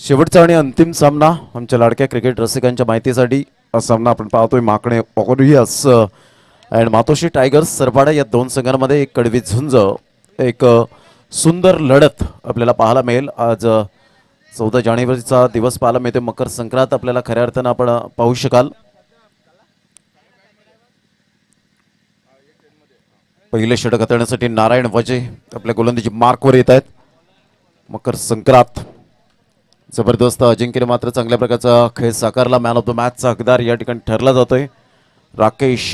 शेवटचा आणि अंतिम सामना आमच्या लाडक्या क्रिकेट रसिकांच्या माहितीसाठी हा सामना आपण पाहतोय. माकणे aureus and Matoshree tigers Sarpada या दोन संघांमध्ये एक कडवी झुंज, एक सुंदर लढत आपल्याला पाहायला मिळेल. आज 14 जानेवारीचा दिवस पाहायला मिळते. मकर संक्रांत आपल्याला खऱ्या अर्थानं आपण पाहू शकाल. पहिले षटक हाताळण्यासाठी नारायण वजे आपल्या गोलंदाजी मार्कवर येत आहेत. मकर संक्रांत जबरदस्त अजिंक्यने मात्र चांगल्या प्रकारचा खेळ साकारला. मॅन ऑफ द मॅचचा हकदार या ठिकाणी ठरला जातोय. राकेश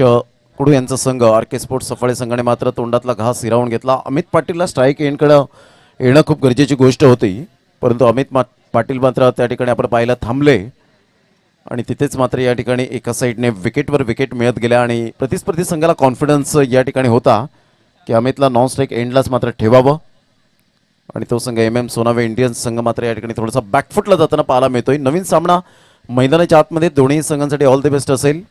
कुडू यांचा संघ आर के स्पोर्ट्स सफाळे संघाने मात्र तोंडातला घास हिरावून घेतला. अमित पाटीलला स्ट्राईक एंडकडे येणं खूप गरजेची गोष्ट होती, परंतु अमित पाटील मात्र त्या ठिकाणी आपण पाहायला थांबले आणि तिथेच मात्र या ठिकाणी एका साईडने विकेटवर विकेट मिळत गेल्या आणि प्रतिस्पर्धी संघाला कॉन्फिडन्स या ठिकाणी होता की अमितला नॉन स्ट्राईक एंडलाच मात्र ठेवावं. आणि तो संघ MM सोनावे इंडियन्स संघ मात्र या ठिकाणी थोडासा बॅकफुटला जाताना पाहायला मिळतोय. नवीन सामना मैदानाच्या आतमध्ये दोन्ही संघांसाठी ऑल द बेस्ट असेल.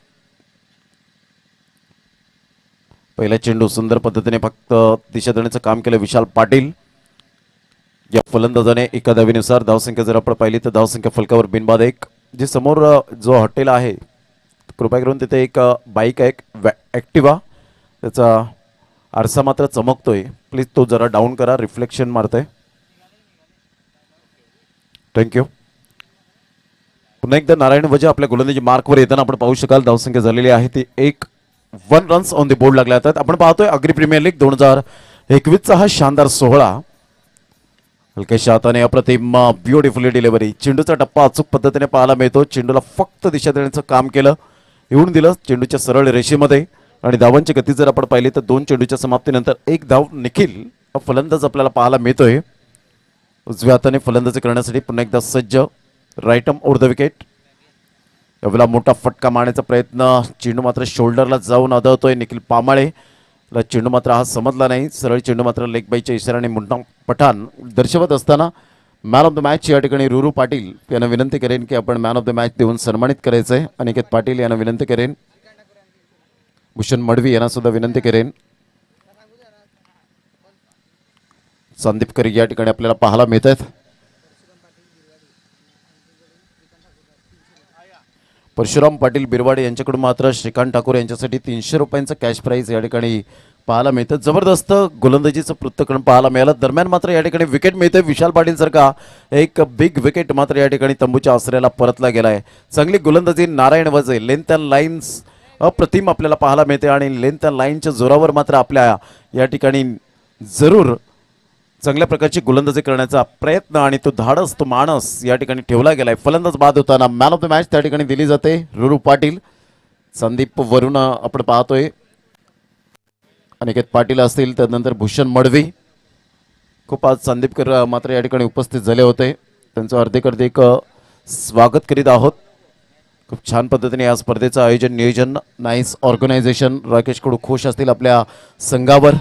पहिला चेंडू सुंदर पद्धतीने फक्त दिशा देण्याचं काम केलं विशाल पाटील. या फलंदाजाने एका धावेनुसार धावसंख्या जर आपण पाहिली तर धावसंख्या फलकावर बिनबाद एक. जे समोर जो हॉटेल आहे कृपया करून तिथे एक बाईक आहे ॲक्टिवा, त्याचा आरसा मात्र चमकतोय. प्लीज तो जरा डाऊन करा, रिफ्लेक्शन मारतोय. थँक्यू. पुन्हा एकदा नारायण वजे आपल्या गोलंदाजी मार्कवर येताना आपण पाहू शकाल. धावसंख्या झालेली आहे ती 1 रन्स ऑन द बोर्ड लागल्या आहेत. आपण पाहतोय अग्री प्रीमियर लीग 2021चा हा शानदार सोहळा. हलक्याशा हाताने अप्रतिम ब्युटिफुली डिलिव्हरी. चेंडूचा टप्पा अचूक पद्धतीने पाहायला मिळतो. चेंडूला फक्त दिशा देण्याचं काम केलं, येऊन दिलं चेंडूच्या सरळ रेषेमध्ये. आणि धावांची गती जर आपण पाहिली तर 2 चेंडूच्या समाप्तीनंतर 1 धाव निखिल फलंदाज आपल्याला पाहायला मिळतोय. उजव्या हाताने फलंदाजी करण्यासाठी पुन्हा एकदा सज्ज. Right arm over the wicket. यावेळेला मोठा फटका मारण्याचा प्रयत्न, चेंडू मात्र शोल्डरला जाऊन आदळतोय निखिल पामाळे. चेंडू मात्र हा समजला नाही. सरळ चेंडू मात्र लेग बाईच्या इशाऱ्याने मुन्ना पठाण दर्शवत असताना मॅन ऑफ द मॅच या ठिकाणी रुरू पाटील यांना विनंती करेन की आपण मॅन ऑफ द मॅच देऊन सन्मानित करायचं आहे. अनिकेत पाटील यांना विनंती करेन. भूषण मडवी यांना सुद्धा विनंती करेन. संदीपकर या ठिकाणी आपल्याला पाहायला मिळत आहेत. परशुराम पाटील बिरवाडे यांच्याकडून मात्र श्रीकांत ठाकूर यांच्यासाठी 300 रुपयांचं कॅश प्राईज या ठिकाणी पाहायला मिळतं. जबरदस्त गोलंदाजीचं पृथक्करण पाहायला मिळालं. दरम्यान मात्र या ठिकाणी विकेट मिळते. विशाल पाटील सारखा एक बिग विकेट मात्र या ठिकाणी तंबूच्या आसऱ्याला परतला गेला आहे. चांगली गोलंदाजी नारायण वजे. लेंथ अँड लाईन्स अप्रतिम आपल्याला पाहायला मिळते आणि लेंथ अँड लाईनच्या जोरावर मात्र आपल्या या ठिकाणी जरूर चांगल्या प्रकारची गोलंदाजी करण्याचा प्रयत्न आणि तो धाडस, तो माणस या ठिकाणी ठेवला गेलाय. फलंदाज बाद होताना मॅन ऑफ द मॅच त्या ठिकाणी दिली जाते रुरू पाटील. संदीप वरुण आपण पाहतोय. अनिकेत पाटील असतील, त्यानंतर भूषण मडवी. खूप आज संदीपकर मात्र या ठिकाणी उपस्थित झाले होते. त्यांचं अर्धेक स्वागत करीत आहोत. खूप छान पद्धतीने या स्पर्धेचं आयोजन, नियोजन, नाईस ऑर्गनायझेशन. राकेश कडू खुश असतील आपल्या संघावर.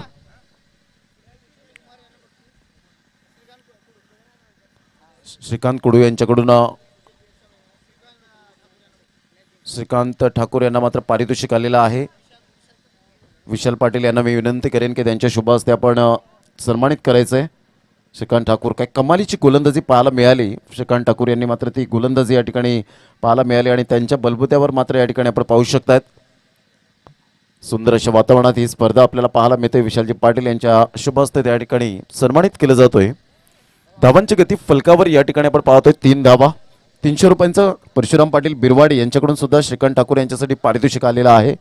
श्रीकांत कुडू यांच्याकडून श्रीकांत ठाकूर यांना मात्र पारितोषिक आलेलं आहे. विशाल पाटील यांना मी विनंती करेन की त्यांच्या शुभ हस्ते आपण सन्मानित करायचं आहे. श्रीकांत ठाकूर काय कमालीची गोलंदाजी पाहायला मिळाली. श्रीकांत ठाकूर यांनी मात्र ती गोलंदाजी या ठिकाणी पाहायला मिळाली आणि त्यांच्या बलबुत्यावर मात्र या ठिकाणी आपण पाहू शकतात. सुंदर अशा वातावरणात ही स्पर्धा आपल्याला पाहायला मिळते. विशालजी पाटील यांच्या शुभ हस्ते त्या ठिकाणी सन्मानित केलं जातोय. धावांची गती फलकावर या ठिकाणी आपण पाहतोय 3 धावा. 300 रुपयांचं परशुराम पाटील बिरवाडी यांच्याकडून सुद्धा श्रीकांत ठाकूर यांच्यासाठी पारितोषिक आलेलं आहे.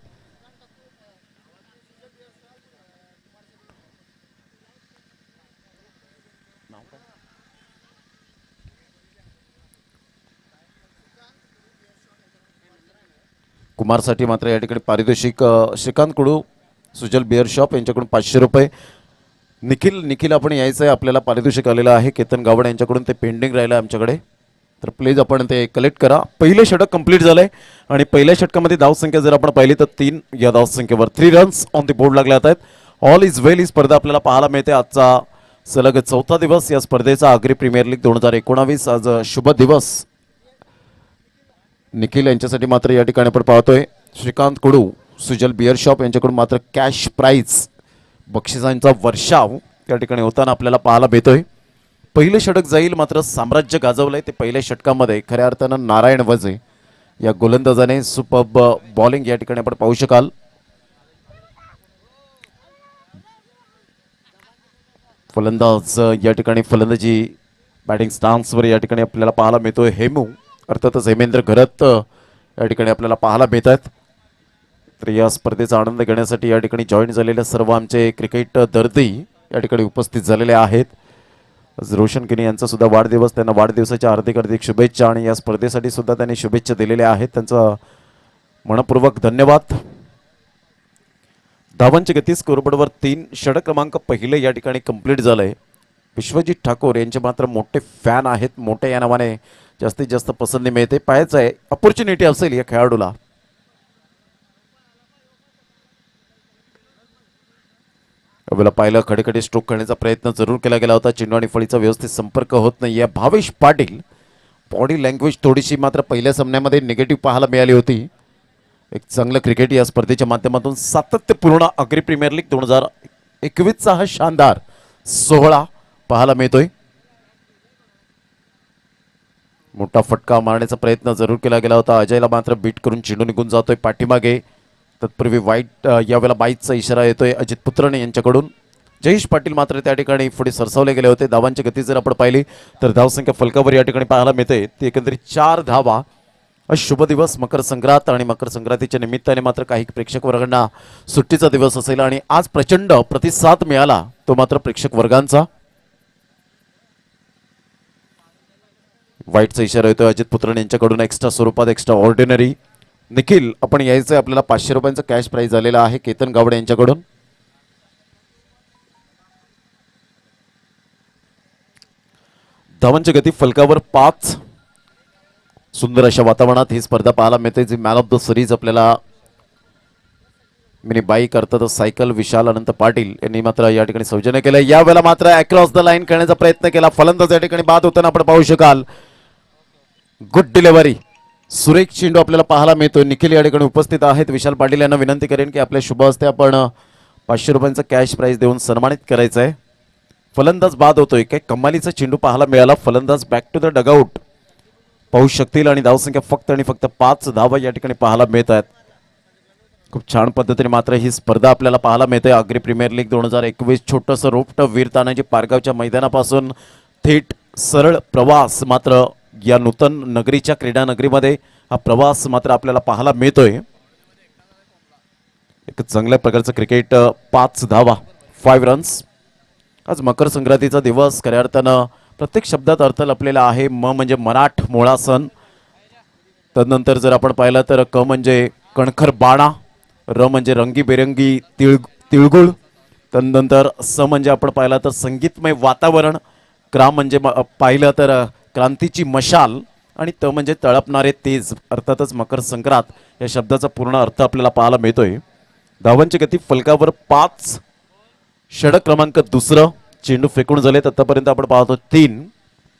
कुमारसाठी मात्र या ठिकाणी पारितोषिक श्रीकांत कुडू, सुजल बिअर शॉप यांच्याकडून 500 रुपये. निखिल आपण यायचं आहे, आपल्याला पारितोषिक आलेलं आहे. केतन गावड यांच्याकडून ते पेंडिंग राहिलं आहे आमच्याकडे, तर प्लीज आपण ते कलेक्ट करा. पहिले षटक कंप्लीट झालंय आणि पहिल्या षटकामध्ये धावसंख्या जर आपण पाहिली तर 3 या धावसंख्येवर 3 रन्स ऑन द बोर्ड लागले आहेत. ऑल इज वेल ही स्पर्धा आपल्याला पाहायला मिळते. आजचा सलग 4था दिवस या स्पर्धेचा आग्री प्रीमियर लीग 2019. आज शुभ दिवस निखिल यांच्यासाठी मात्र या ठिकाणी आपण पाहतोय. श्रीकांत कुडू, सुजल बिअर शॉप यांच्याकडून मात्र कॅश प्राईज, बक्षिसांचा वर्षाव त्या ठिकाणी होताना आपल्याला पाहायला मिळतोय. पहिलं षटक जाईल, मात्र साम्राज्य गाजवलंय ते पहिल्या षटकामध्ये. खऱ्या अर्थानं नारायण वजे या गोलंदाजाने सुपर्ब बॉलिंग या ठिकाणी आपण पाहू शकाल. फलंदाज या ठिकाणी फलंदाजी बॅटिंग स्टान्सवर या ठिकाणी आपल्याला पाहायला मिळतोय हेमू, अर्थातच हेमेंद्र घरत या ठिकाणी आपल्याला पाहायला मिळत आहेत. तर या स्पर्धेचा आनंद घेण्यासाठी या ठिकाणी जॉईन झालेले सर्व आमचे क्रिकेट दर्दी या ठिकाणी उपस्थित झालेले आहेत. रोशन किनी यांचा सुद्धा वाढदिवस, त्यांना वाढदिवसाच्या हार्दिक हार्दिक शुभेच्छा आणि या स्पर्धेसाठी सुद्धा त्यांनी शुभेच्छा दिलेल्या आहेत. त्यांचा मनपूर्वक धन्यवाद. धावांची गती स्कोरबोर्डवर 3. षटक क्रमांक पहिले या ठिकाणी कंप्लीट झालंय. विश्वजित ठाकूर यांचे मात्र मोठे फॅन आहेत, मोठे या नावाने जास्तीत जास्त पसंती मिळते. पाहायचं आहे अपॉर्च्युनिटी असेल या खेळाडूला. वेळेला पाहिलं खडेखडे स्ट्रोक करण्याचा प्रयत्न जरूर केला गेला होता. चेंडू आणि फळीचा व्यवस्थित संपर्क होत नाहीये. भावेश पाटील बॉडी लँग्वेज थोडीशी मात्र पहिल्या सामन्यामध्ये निगेटिव्ह पाहायला मिळाली होती. एक चांगलं क्रिकेट या स्पर्धेच्या माध्यमातून सातत्यपूर्ण अग्री प्रीमियर लीग 2021चा हा शानदार सोहळा पाहायला मिळतोय. मोठा फटका मारण्याचा प्रयत्न जरूर केला गेला होता. अजयला मात्र बीट करून चेंडू निघून जातोय पाठीमागे. तत्पूर्वी वाईट यावेळेला बाईटचा इशारा येतोय अजित पुत्रणे यांच्याकडून. जयेश पाटील मात्र त्या ठिकाणी पुढे सरसावले गेले होते. धावांची गती जर आपण पाहिली तर धावसंख्या फलकावर या ठिकाणी पाहायला मिळते ती एकंदरीत 4 धावा. शुभ दिवस मकर संक्रांत आणि मकर संक्रांतीच्या निमित्ताने मात्र काही प्रेक्षक वर्गांना सुट्टीचा दिवस असेल आणि आज प्रचंड प्रतिसाद मिळाला तो मात्र प्रेक्षक वर्गांचा. वाईटचा इशारा येतोय अजित पुत्रणे यांच्याकडून एक्स्ट्रा स्वरूपात, एक्स्ट्रा ऑर्डिनरी. निखिल आपण यायचंय, आपल्याला 500 रुपयांचं कॅश प्राइज आलेला आहे केतन गावडे यांच्याकडून. धावांची गती फलकावर 5. सुंदर अशा वातावरणात ही स्पर्धा पाहायला मिळते. जी मॅन ऑफ द सिरीज आपल्याला मिनी बाईक अर्थात सायकल विशाल अनंत पाटील यांनी मात्र या ठिकाणी सौजन्य केलं. यावेळेला मात्र अक्रॉस द लाईन करण्याचा प्रयत्न केला. फलंदाज या ठिकाणी बाद होताना आपण पाहू शकाल. गुड डिलिव्हरी, सुरेख चेंडू आपल्याला पाहायला मिळतोय. निखिल या ठिकाणी उपस्थित आहेत. विशाल पाटील यांना विनंती करेन की आपल्या शुभ हस्ते आपण 500 रुपयांचं कॅश प्राइज देऊन सन्मानित करायचं आहे. फलंदाज बाद होतोय. काही कमालीचा चेंडू पाहायला मिळाला. फलंदाज बॅक टू द डगआउट पाहू शकतील आणि धावसंख्या फक्त आणि फक्त 5 धावा या ठिकाणी पाहायला मिळत आहेत. खूप छान पद्धतीने मात्र ही स्पर्धा आपल्याला पाहायला मिळते. अग्री प्रीमियर लीग 2021 छोटंसं रोपटं वीर तानाजी पारगावच्या मैदानापासून थेट सरळ प्रवास मात्र या नूतन नगरीच्या क्रीडा नगरीमध्ये हा प्रवास मात्र आपल्याला पाहायला मिळतोय. एक चांगल्या प्रकारचं क्रिकेट. 5 धावा, 5 रन्स. आज मकर संक्रांतीचा दिवस. खऱ्या अर्थानं प्रत्येक शब्दात अर्थ लपलेला आहे. म म्हणजे मराठ मोळा सण. तदनंतर जर आपण पाहिलं तर क म्हणजे कणखर बाणा, र म्हणजे रंगीबेरंगी तिळगुळ, तदनंतर स म्हणजे आपण पाहिलं तर संगीतमय वातावरण, क्रा म्हणजे पाहिलं तर क्रांतीची मशाल आणि त म्हणजे तळपणारे तेज. अर्थातच मकर संक्रांत या शब्दाचा पूर्ण अर्थ आपल्याला पाहायला मिळतोय. धावांची गती फलकावर 5. षटक क्रमांक 2. चेंडू फेकून झाले. आतापर्यंत आपण पाहतो 3.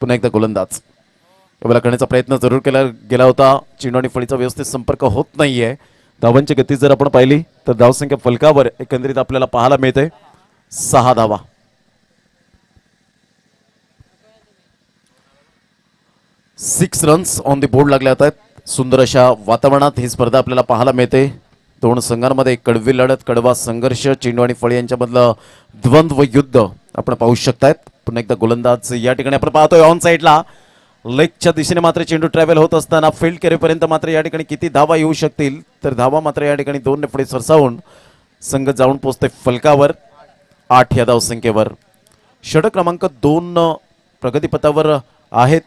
पुन्हा एकदा गोलंदाज यावेळेला करण्याचा प्रयत्न जरूर केला गेला होता. चेंडू आणि फळीचा व्यवस्थित संपर्क होत नाहीये. धावांची गती जर आपण पाहिली तर धावसंख्या फलकावर एकंदरीत आपल्याला पाहायला मिळते 6 धावा. 6 रन्स ऑन द बोर्ड लागले आहेत. सुंदर अशा वातावरणात ही स्पर्धा आपल्याला पाहायला मिळते. दोन संघांमध्ये कडवी लढत, कडवा संघर्ष, चेंडू आणि फळी यांच्यामधलं द्वंद्व युद्ध आपण पाहू शकतायत. पुन्हा एकदा गोलंदाज या ठिकाणी आपण पाहतोय ऑन साईडला. लेगच्या दिशेने मात्र चेंडू ट्रॅव्हल होत असताना फील्ड करेपर्यंत मात्र या ठिकाणी किती धावा येऊ शकतील तर धावा मात्र या ठिकाणी 2 ने पुढे सरसावून संघ जाऊन पोहोचते फलकावर 8 या धावसंख्येवर. षटक क्रमांक 2 प्रगतीपथावर आहेत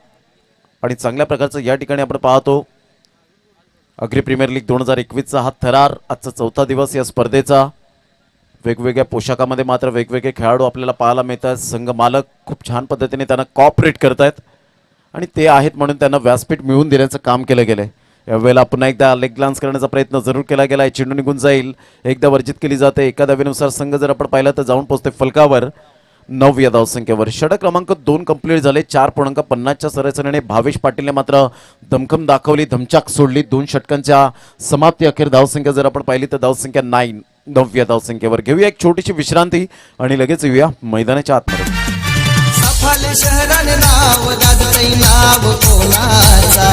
आणि चांगल्या प्रकारचं या ठिकाणी आपण पाहतो. अग्री प्रीमियर लीग 2021चा हा थरार. आजचा 4था दिवस या स्पर्धेचा. वेगवेगळ्या पोशाखामध्ये मात्र वेगवेगळे खेळाडू आपल्याला पाहायला मिळतात. संघ मालक खूप छान पद्धतीने त्यांना कॉपरेट करतायत आणि ते आहेत म्हणून त्यांना व्यासपीठ मिळवून देण्याचं काम केलं गेलंय. यावेळेला पुन्हा एकदा लेग ग्लान्स करण्याचा प्रयत्न जरूर केला गेलाय. चेंडू निघून जाईल. एकदा वर्जित केली जाते. एका धावेनुसार संघ जर आपण पाहिला तर जाऊन पोहोचते फलकावर 9 या धावसंख्येवर. षटक क्रमांक 2 कंप्लीट झाले. 4.50च्या सरासरीने भावेश पाटीलने मात्र दमखम दाखवली, धमचाक सोडली. 2 षटकांच्या समाप्ती अखेर धावसंख्या जर आपण पाहिली तर धावसंख्या 9 या धावसंख्येवर. घेऊया एक छोटीशी विश्रांती आणि लगेच येऊया मैदानाच्या आतमध्ये. सफाले शहराने नाव गाजतई नाव कोणाचा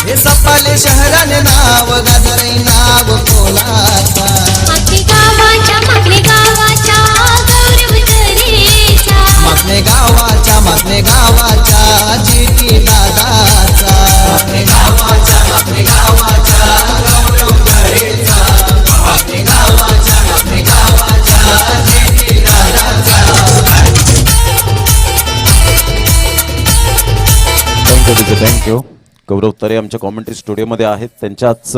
हे सफाले शहराने नाव गाजतई नाव कोणाचा आपली गावाच्या मागणे गावाच्या गौरव करेचा मागणे गावाच्या जीटी दादाचा मागणे गावाच्या गौरव करेचा मागणे गावाच्या जीटी दादाचा थँक्यू. गौरव तरे आमच्या कॉमेंट्री स्टुडिओमध्ये आहेत. त्यांच्याच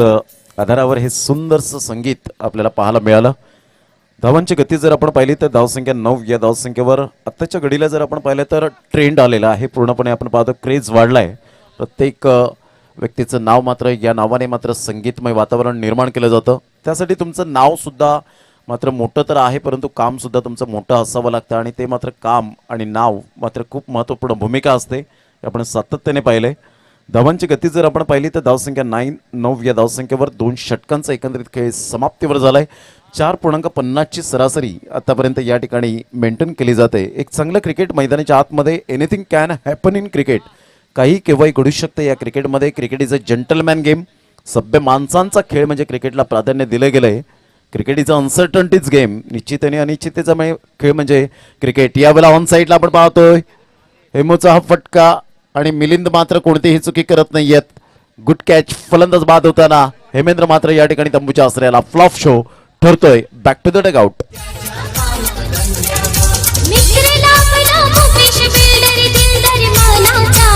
आधारावर हे सुंदरसं संगीत आपल्याला पाहायला मिळालं. धावांची गती जर आपण पाहिली तर धावसंख्या 9 या धावसंख्येवर आत्ताच्या घडीला जर आपण पाहिलं तर ट्रेंड आलेला आहे. पूर्णपणे आपण पाहतो क्रेज वाढलाय. प्रत्येक व्यक्तीचं नाव मात्र या नावाने मात्र संगीतमय वातावरण निर्माण केलं जातं. त्यासाठी तुमचं नाव सुद्धा मात्र मोठं तर आहे, परंतु काम सुद्धा तुमचं मोठं असावं लागतं आणि ते मात्र काम आणि नाव मात्र खूप महत्त्वपूर्ण भूमिका असते. हे आपण सातत्याने पाहिलंय. धावांची गती जर आपण पाहिली तर धावसंख्या 9 या धावसंख्येवर 2 षटकांचा एकंदरीत खेळ समाप्तीवर झालाय. 4.50 ची सरासरी आतापर्यंत या ठिकाणी मेंटेन केली जाते. एक चांगलं क्रिकेट मैदानाच्या आतमध्ये anything can happen in cricket. काही केव्हाही घडू शकते या क्रिकेटमध्ये. Cricket is a gentleman game. सभ्य माणसांचा खेळ म्हणजे क्रिकेटला प्राधान्य दिलं गेलंय. Cricket is a uncertainties game. निश्चित आणि अनिश्चिततेचा खेळ म्हणजे क्रिकेट. यावेळेला ऑन साईडला आपण पाहतोय हेमूचा हा फटका आणि मिलिंद मात्र कोणतीही चुकी करत नाहीयेत. Good catch. फलंदाज बाद होताना हेमेंद्र मात्र या ठिकाणी तंबूच्या आश्रयाला फ्लॉप शो ठरतोय. Back to the dugout. मित्रला आपला भूपेश बिल्डर दिलदार मानाचा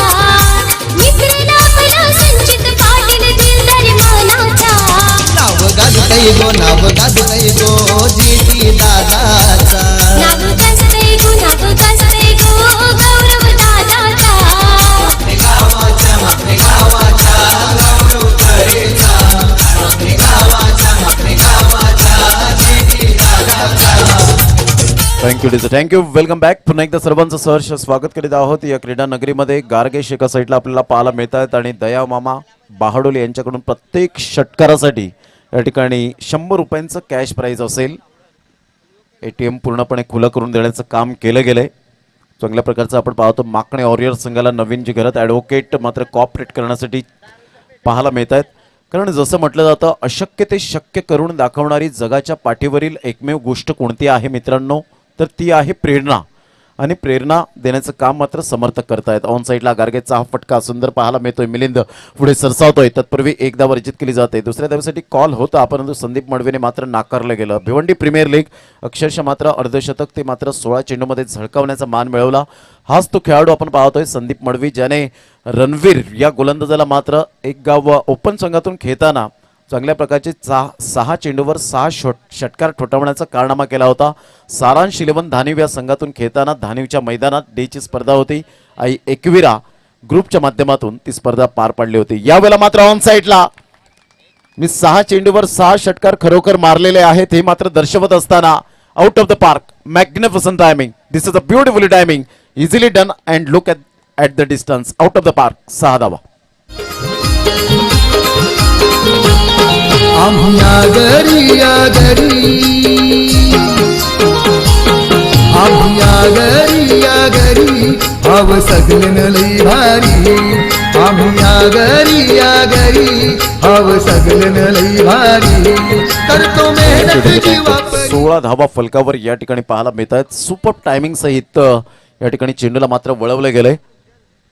मित्रला आपला संचित पाटील दिलदार मानाचा नाव गाजतई गो जीटी दादाचा नाव गाजतय गो गौरव दादाचा मागणे गावाच्या गौरव करेचा मागणे गावाच्या जीटी दादाचा थँक्यू. Welcome back. पुन्हा एकदा सर्वांचं सहर्ष स्वागत करीत आहोत या क्रीडा नगरीमध्ये. गारगेश एका साईडला आपल्याला पाहायला मिळत आहेत आणि दया मामा बहाडोली यांच्याकडून प्रत्येक षटकारासाठी या ठिकाणी 100 रुपयांचं कॅश प्राईज असेल. ATM पूर्णपणे खुलं करून देण्याचं काम केलं गेलंय. चांगल्या प्रकारचं आपण पाहतो माकणे वॉरियर संघाला नवीन जी घरात ॲडव्होकेट मात्र कॉपरेट करण्यासाठी पाहायला मिळत आहेत. कारण जसं म्हटलं जातं अशक्य ते शक्य करून दाखवणारी जगाच्या पाठीवरील एकमेव गोष्ट कोणती आहे मित्रांनो, तर ती आहे प्रेरणा. आणि प्रेरणा देण्याचं काम मात्र समर्थक करतायत. ऑन साईडला गार्गेचा हा फटका सुंदर पाहायला मिळतोय. मिलिंद पुढे सरसावतोय. तत्पूर्वी एकदा वर्जित केली जाते. दुसऱ्या धावेसाठी कॉल होता, परंतु संदीप मडवीने मात्र नाकारलं गेलं. भिवंडी प्रीमियर लीग अक्षरशः मात्र अर्धशतक ते मात्र 16 चेंडूमध्ये झळकावण्याचा मान मिळवला. हाच तो खेळाडू आपण पाहतोय संदीप मडवी, ज्याने रणवीर या गोलंदाजाला मात्र एक गाव ओपन संघातून खेळताना चांगल्या प्रकारचे 6 चेंडूवर 6 षटकार ठोठावण्याचा कारनामा केला होता. सारांश 11 धानिव या संघातून खेळताना धानिवच्या मैदानात डेची स्पर्धा होती आणि एकविरा ग्रुपच्या माध्यमातून ती स्पर्धा पार पाडली होती. यावेळेला मात्र ऑन साईडला मी 6 चेंडूवर 6 षटकार खरोखर मारलेले आहेत हे मात्र दर्शवत असताना out of the park. Magnificent timing. This is a beautiful timing. Easily done and look at the distance. Out of the park. 6 धावा. आम्ही आगरी हव सगळं लई भारी. आम्ही आगरी हव सगळं लई भारी. करतो मेहनत वापर. 16 धावा फलकावर या ठिकाणी पाहायला मिळत आहेत. सुपर टायमिंग सहित या ठिकाणी चेंडूला मात्र वळवलं गेलंय.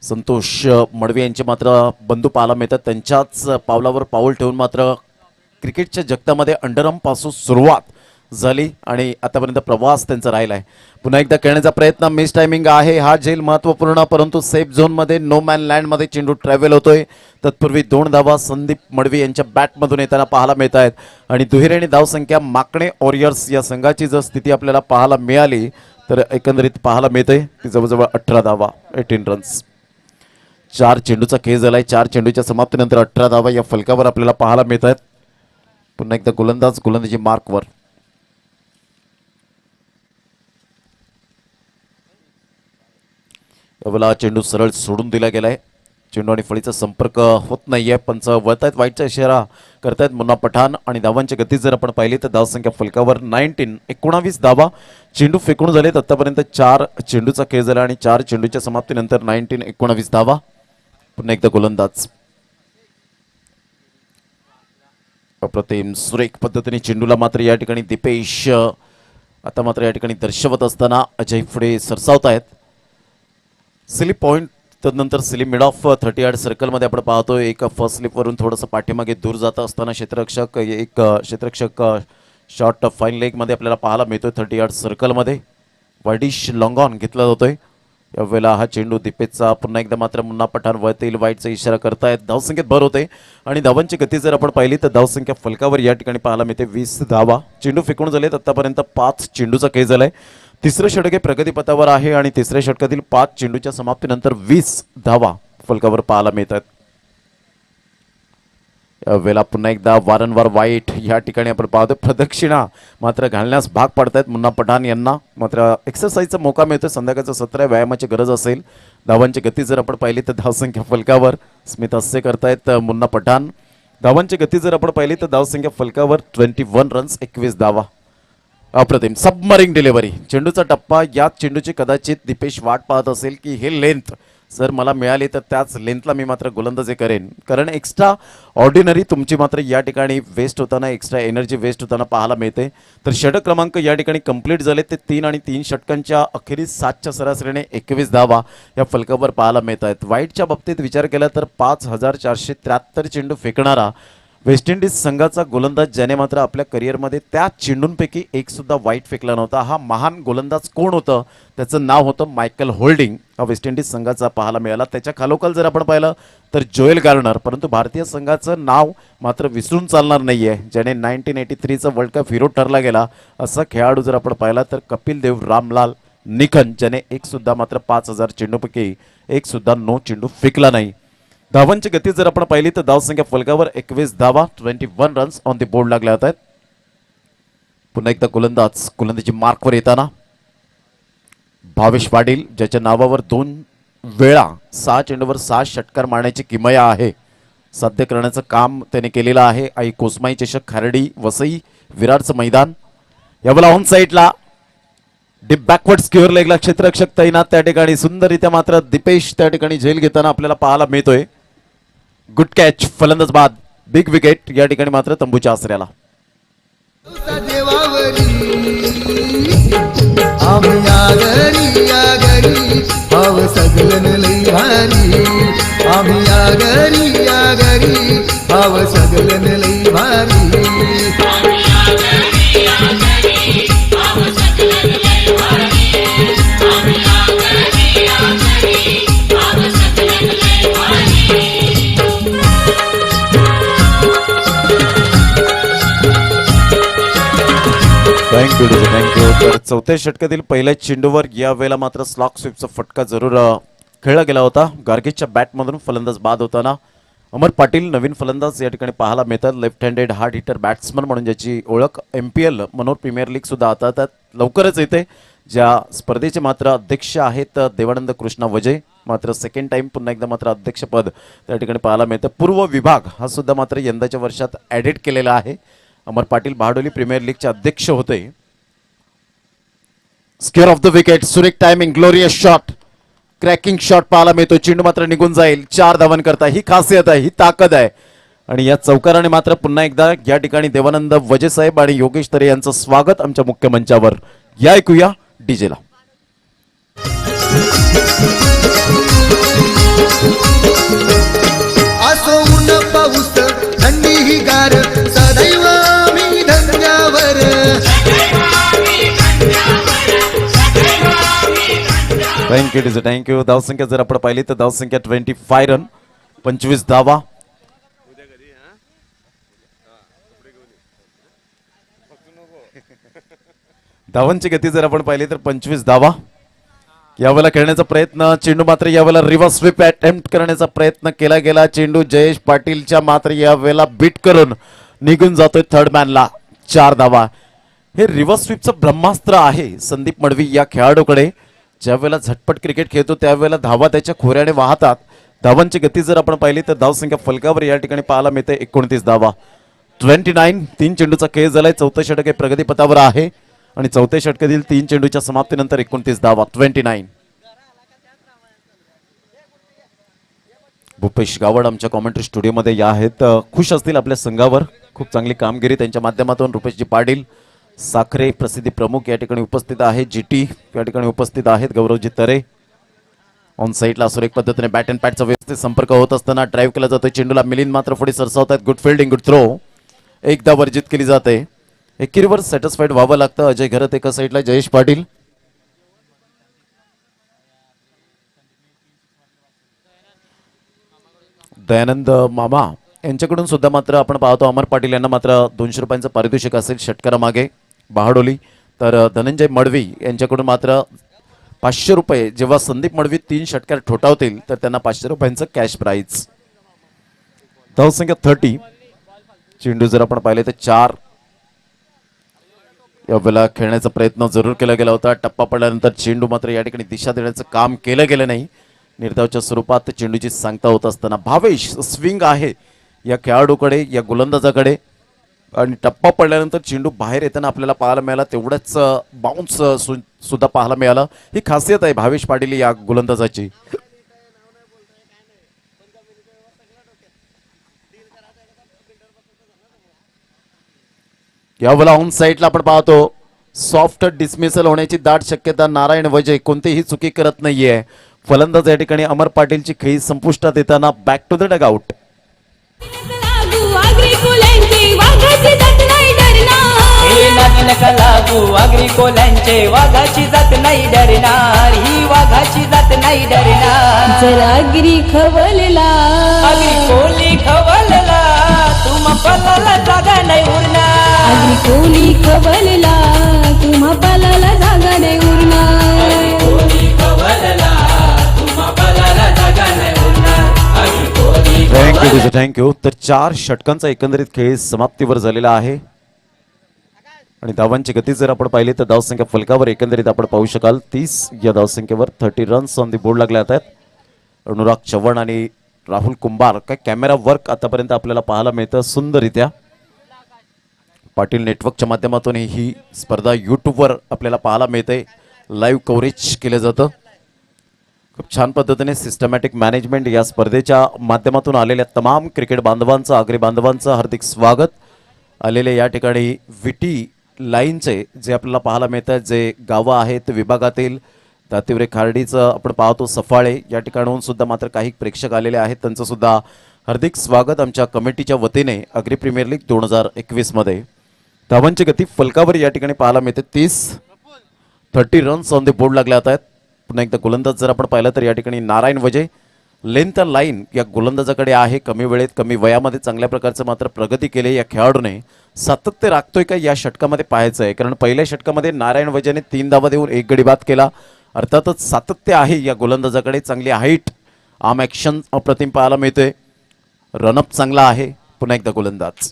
संतोष मडवी यांचे मात्र बंधू पाहायला मिळतात. त्यांच्याच पावलावर पाऊल ठेवून मात्र क्रिकेटच्या जगतामध्ये अंडरआर्म पासून सुरुवात झाली आणि आतापर्यंत प्रवास त्यांचा राहिला आहे. पुन्हा एकदा खेळण्याचा प्रयत्न. मिस टायमिंग आहे. हा झेल महत्त्वपूर्ण, परंतु सेफ झोनमध्ये नो मॅन लँडमध्ये चेंडू ट्रॅव्हल होतोय. तत्पूर्वी 2 धावा संदीप मडवी यांच्या बॅटमधून येताना पाहायला मिळत आहेत आणि दुहेरीने धावसंख्या माकणे वॉरियर्स या संघाची जर स्थिती आपल्याला पाहायला मिळाली तर एकंदरीत पाहायला मिळते ती जवळजवळ 18 धावा 18 रन्स. 4 चेंडूचा खेळ झालाय. 4 चेंडूच्या समाप्तीनंतर 18 धावा या फलकावर आपल्याला पाहायला मिळत आहेत. पुन्हा एकदा गोलंदाजी मार्कवर. यावेळेला चेंडू सरळ सोडून दिला गेलाय. चेंडू आणि फळीचा संपर्क होत नाहीये. पंच वळतायत, वाईटचा इशारा करतायत मुन्ना पठाण. आणि धावांची गती जर आपण पाहिली तर धावसंख्या फलकावर 19 धावा. चेंडू फेकून झालेत आतापर्यंत 4 चेंडूचा खेळ झाला आणि 4 चेंडूच्या समाप्तीनंतर 19 धावा. पुन्हा एकदा गोलंदाज अप्रतिम सुरेख पद्धतीने चेंडूला मात्र या ठिकाणी दिपेश आता मात्र या ठिकाणी दर्शवत असताना अजय पुढे सरसावत आहेत. स्लिप पॉईंट तदनंतर स्लिप मिड ऑफ 30 यार्ड सर्कलमध्ये आपण पाहतोय. एक फर्स्ट स्लिपवरून थोडंसं पाठीमागे दूर जात असताना क्षेत्ररक्षक शॉर्ट फाईन लेगमध्ये आपल्याला पाहायला मिळतोय. 30 यार्ड सर्कलमध्ये वाईडिश लॉंग ऑन घेतला जातोय. यावेळेला हा चेंडू दिपेशचा पुन्हा एकदा मात्र मुन्ना पठाण वळतील, वाईटचा इशारा करतायत. धावसंख्येत भर होते आणि धावांची गती जर आपण पाहिली तर धावसंख्या फलकावर या ठिकाणी पाहायला मिळते 20 धावा. चेंडू फेकून झालेत आतापर्यंत 5 चेंडूचा खेळ झालाय. तिसरं षटक हे प्रगतीपथावर आहे आणि तिसऱ्या षटकातील 5 चेंडूच्या समाप्तीनंतर 20 धावा फलकावर पाहायला मिळतात. यावेळेला पुन्हा एकदा वारंवार वाईट या ठिकाणी आपण पाहतो. प्रदक्षिणा मात्र घालण्यास भाग पडतायत मुन्ना पठाण यांना. मात्र एक्सरसाइजचा मौका मिळतो. संध्याकाळचं सत्र आहे, व्यायामाची गरज असेल. धावांची गती जर आपण पाहिली तर धावसंख्या फलकावर स्मित हास्य करतायत मुन्ना पठाण. धावांची गती जर आपण पाहिली तर धावसंख्या फलकावर 21 रन्स 21 धावा. अप्रतिम सबमरिंग डिलिव्हरी. चेंडूचा टप्पा. या चेंडूची कदाचित दिपेश वाट पाहत असेल की हे लेंथ जर मला मिळाली तर त्याच लेंथला मी मात्र गोलंदाजी करेन. कारण एक्स्ट्रा ऑर्डिनरी तुमची मात्र या ठिकाणी वेस्ट होताना, एक्स्ट्रा एनर्जी वेस्ट होताना पाहायला मिळते. तर षटक क्रमांक या ठिकाणी कंप्लीट झाले ते 3 आणि 3 षटकांच्या अखेरीस 7च्या सरासरीने 21 धावा या फलकावर पाहायला मिळत आहेत. वाईटच्या बाबतीत विचार केला तर 5473 चेंडू फेकणारा वेस्ट इंडिज संघाचा गोलंदाज ज्याने मात्र आपल्या करिअरमध्ये त्या चेंडूंपैकी एक सुद्धा वाईट फेकला नव्हता. हा महान गोलंदाज कोण होतं? त्याचं नाव होतं मायकल होल्डिंग. हा वेस्ट इंडिज संघाचा पाहायला मिळाला. त्याच्या खालोखाल जर आपण पाहिलं तर जोएल गार्नर. परंतु भारतीय संघाचं नाव मात्र विसरून चालणार नाहीये, ज्याने 1983चा वर्ल्ड कप हिरो ठरला गेला असा खेळाडू जर आपण पाहिला तर कपिल देव रामलाल निखन, ज्याने एक सुद्धा मात्र 5000 चेंडूपैकी एक सुद्धा नो चेंडू फेकला नाही. धावांची गती जर आपण पाहिली तर धावसंख्या फलकावर 21 धावा. 21 रन्स ऑन द बोर्ड लागले आहेत. पुन्हा एकदा गोलंदाजी मार्कवर येताना भावेश पाटील, ज्याच्या नावावर 2 वेळा 6 चेंडूवर 6 षटकार मारण्याची किमया आहे, साध्य करण्याचं काम त्याने केलेलं आहे. आई कोसमाई चषक, खारडी, वसई, विरारचं मैदान. यावेळेला ऑन साईडला डीप बॅकवर्ड स्क्युअर लेगला क्षेत्ररक्षक तैनात. त्या ठिकाणी सुंदररित्या मात्र दिपेश त्या ठिकाणी झेल घेताना आपल्याला पाहायला मिळतोय. गुड कॅच, फलंदाज बाद, बिग विकेट या ठिकाणी मात्र तंबूच्या आसऱ्याला. आम्ही या घरी भाव सगळं लई भारी. आम्ही या घरी भाव सगळं लई भारी. थँक्यू. तर चौथ्या षटकातील पहिल्या चेंडूवर या वेळेला मात्र स्लॉक स्वीपचा फटका जरूर खेळला गेला होता. गार्गेजच्या बॅटमधून फलंदाज बाद होताना अमर पाटील नवीन फलंदाज या ठिकाणी पाहायला मिळतात. Left handed hard hitter batsman म्हणून ज्याची ओळख MPL मनोहर प्रीमियर लीग सुद्धा आता त्यात लवकरच येते. ज्या स्पर्धेचे मात्र अध्यक्ष आहेत देवानंद कृष्णा वजय. मात्र सेकंड टाइम पुन्हा एकदा मात्र अध्यक्षपद त्या ठिकाणी पाहायला मिळतं. पूर्व विभाग हा सुद्धा मात्र यंदाच्या वर्षात ॲडेड केलेला आहे. अमर पाटील बहाडोली प्रीमियर लीगचे अध्यक्ष होते. स्क्वेअर ऑफ द विकेट, सुरेख timing, glorious shot, cracking shot पाहायला मिळतो. चेंडू मात्र निघून जाईल. 4 धावन करता, ही खासियत आहे, ही ताकद आहे. आणि या चौकाराने मात्र पुन्हा एकदा या ठिकाणी देवानंद वजे साहेब आणि योगेश तरे यांचं स्वागत आमच्या मुख्य मंचावर. या ऐकूया डीजेला. असो ऊन पाऊस थंडी ही गार सदैव आम्ही धंद्यावर. थँक्यू. धावसंख्या जर आपण पाहिली तर धावसंख्या 25 रन, 25 धावा. धावांची गती जर आपण पाहिली तर 25 धावा. यावेळेला खेळण्याचा प्रयत्न, चेंडू मात्र यावेळेला रिव्हर्स स्वीप अटेम्प्ट करण्याचा प्रयत्न केला गेला. चेंडू जयेश पाटीलच्या मात्र यावेळेला बीट करून निघून जातोय थर्ड मॅनला. 4 धावा. हे रिव्हर्स स्वीपचं ब्रह्मास्त्र आहे संदीप मडवी या खेळाडूकडे. ज्या वेळेला झटपट क्रिकेट खेळतो त्यावेळेला धावा त्याच्या खोऱ्याने वाहतात. धावांची गती जर आपण पाहिली तर धावसंख्या फलकावर या ठिकाणी पाहायला मिळते 29 धावा. 29. 3 चेंडूचा खेळ झालाय. चौथं षटक हे प्रगतीपथावर आहे आणि चौथ्या षटकातील 3 चेंडूच्या समाप्तीनंतर 29 धावा. 29. भूपेश गावड आमच्या कॉमेंट्री स्टुडिओमध्ये या आहेत. खुश असतील आपल्या संघावर. खूप चांगली कामगिरी त्यांच्या माध्यमातून. रुपेशजी पाटील साखरे प्रसिद्धी प्रमुख या ठिकाणी उपस्थित आहे. जीटी या ठिकाणी उपस्थित आहेत. गौरवजी तरे ऑन साईडला सुरेख पद्धतीने बॅट अँड पॅटचा व्यवस्थित संपर्क होत असताना ड्राईव्ह केला जातो. चेंडूला मिलिंद मात्र पुढे सरसावत आहेत. Good fielding, good throw. एकदा वर्जित केली जाते. एकेरीवर सॅटिस्फाईड व्हावं लागतं. अजय घरत एका साईडला, जयेश पाटील दयानंद मामा यांच्याकडून सुद्धा मात्र आपण पाहतो अमर पाटील यांना मात्र 200 रुपयांचं पारितोषिक असेल षटकारामागे बहाडोली. तर धनंजय मडवी यांच्याकडून मात्र 500 रुपये. जेव्हा संदीप मडवी 3 षटकार ठोठावतील तर त्यांना 500 रुपयांचं कॅश प्राईज. धावसंख्या 30. चेंडू जर आपण पाहिले तर 4. यावेळेला खेळण्याचा प्रयत्न जरूर केला गेला होता. टप्पा पडल्यानंतर चेंडू मात्र या ठिकाणी दिशा देण्याचं काम केलं गेलं नाही. निर्धावच्या स्वरूपात चेंडूची सांगता होत असताना भावेश स्विंग आहे या खेळाडूकडे, या गोलंदाजाकडे आणि टप्पा पडल्यानंतर चेंडू बाहेर येताना आपल्याला पाहायला मिळाला. तेवढंच बाउन्स सुद्धा पाहायला मिळालं. ही खासियत आहे भावेश पाटील या गोलंदाजाची. यावेळेला ऑन साईडला आपण पाहतो सॉफ्ट डिसमिसल होण्याची दाट शक्यता. नारायण वजय कोणतीही चुकी करत नाहीये. फलंदाज या ठिकाणी अमर पाटीलची खेळी संपुष्टात येताना बॅक टू द डगआउट. लागू अग्रिकोल्यांचे वाघाची जात नाही डरणार. ही वाघाची जात नाही डरणार. जरा गिरी खवलला अग्रिकोली खवलला तुम पलाला जागा नाही उरणार. आगरी कोली खवलला तुम्हा पालाला जागा नाही उरणार. अग्रिकोली खवलला तुम पलाला जागा नाही उरणार. अग्रिकोली थँक्यू थँक्यू. तर 4 षटकांचा एकंदरीत खेळ समाप्तीवर झालेला आहे आणि धावांची गती जर आपण पाहिली तर धावसंख्या फलकावर एकंदरीत आपण पाहू शकाल 30. या धावसंख्येवर 30 रन्स ऑन दी बोर्ड लागले आहेत. अनुराग चव्हाण आणि राहुल कुंभार काय कॅमेरा वर्क आतापर्यंत आपल्याला पाहायला मिळतं सुंदररित्या. पाटील नेटवर्कच्या माध्यमातून ही स्पर्धा यूट्यूबवर आपल्याला पाहायला मिळते. लाईव्ह कव्हरेज केलं जातं. खूप छान पद्धतीने सिस्टमॅटिक मॅनेजमेंट या स्पर्धेच्या माध्यमातून आलेल्या तमाम क्रिकेट बांधवांचं, आगरी बांधवांचं हार्दिक स्वागत. आलेले या ठिकाणी विटी लाईनचे जे आपल्याला पाहायला मिळतात, जे गावं आहेत विभागातील दातिवरे खार्डीचं आपण पाहतो, सफाळे या ठिकाणाहून सुद्धा मात्र काही प्रेक्षक आलेले आहेत. त्यांचं सुद्धा हार्दिक स्वागत आमच्या कमिटीच्या वतीने अग्री प्रीमियर लीग 2021 मध्ये. धावांची गती फलकावर या ठिकाणी पाहायला मिळते 30 रन्स ऑन द बोर्ड लागले आहेत. पुन्हा एकदा गोलंदाज जर आपण पाहिलं तर या ठिकाणी नारायण वजय लेंथ लाईन या गोलंदाजाकडे आहे. कमी वेळेत कमी वयामध्ये चांगल्या प्रकारचं मात्र प्रगती केली या खेळाडूने. सातत्य राखतोय का या षटकामध्ये पाहायचं आहे, कारण पहिल्या षटकामध्ये नारायण वजयने 3 धावा देऊन 1 गडी बाद केला. अर्थातच सातत्य आहे या गोलंदाजाकडे. चांगली हाईट, आर्म ॲक्शन अप्रतिम पाहायला मिळते. रनअप चांगला आहे. पुन्हा एकदा गोलंदाज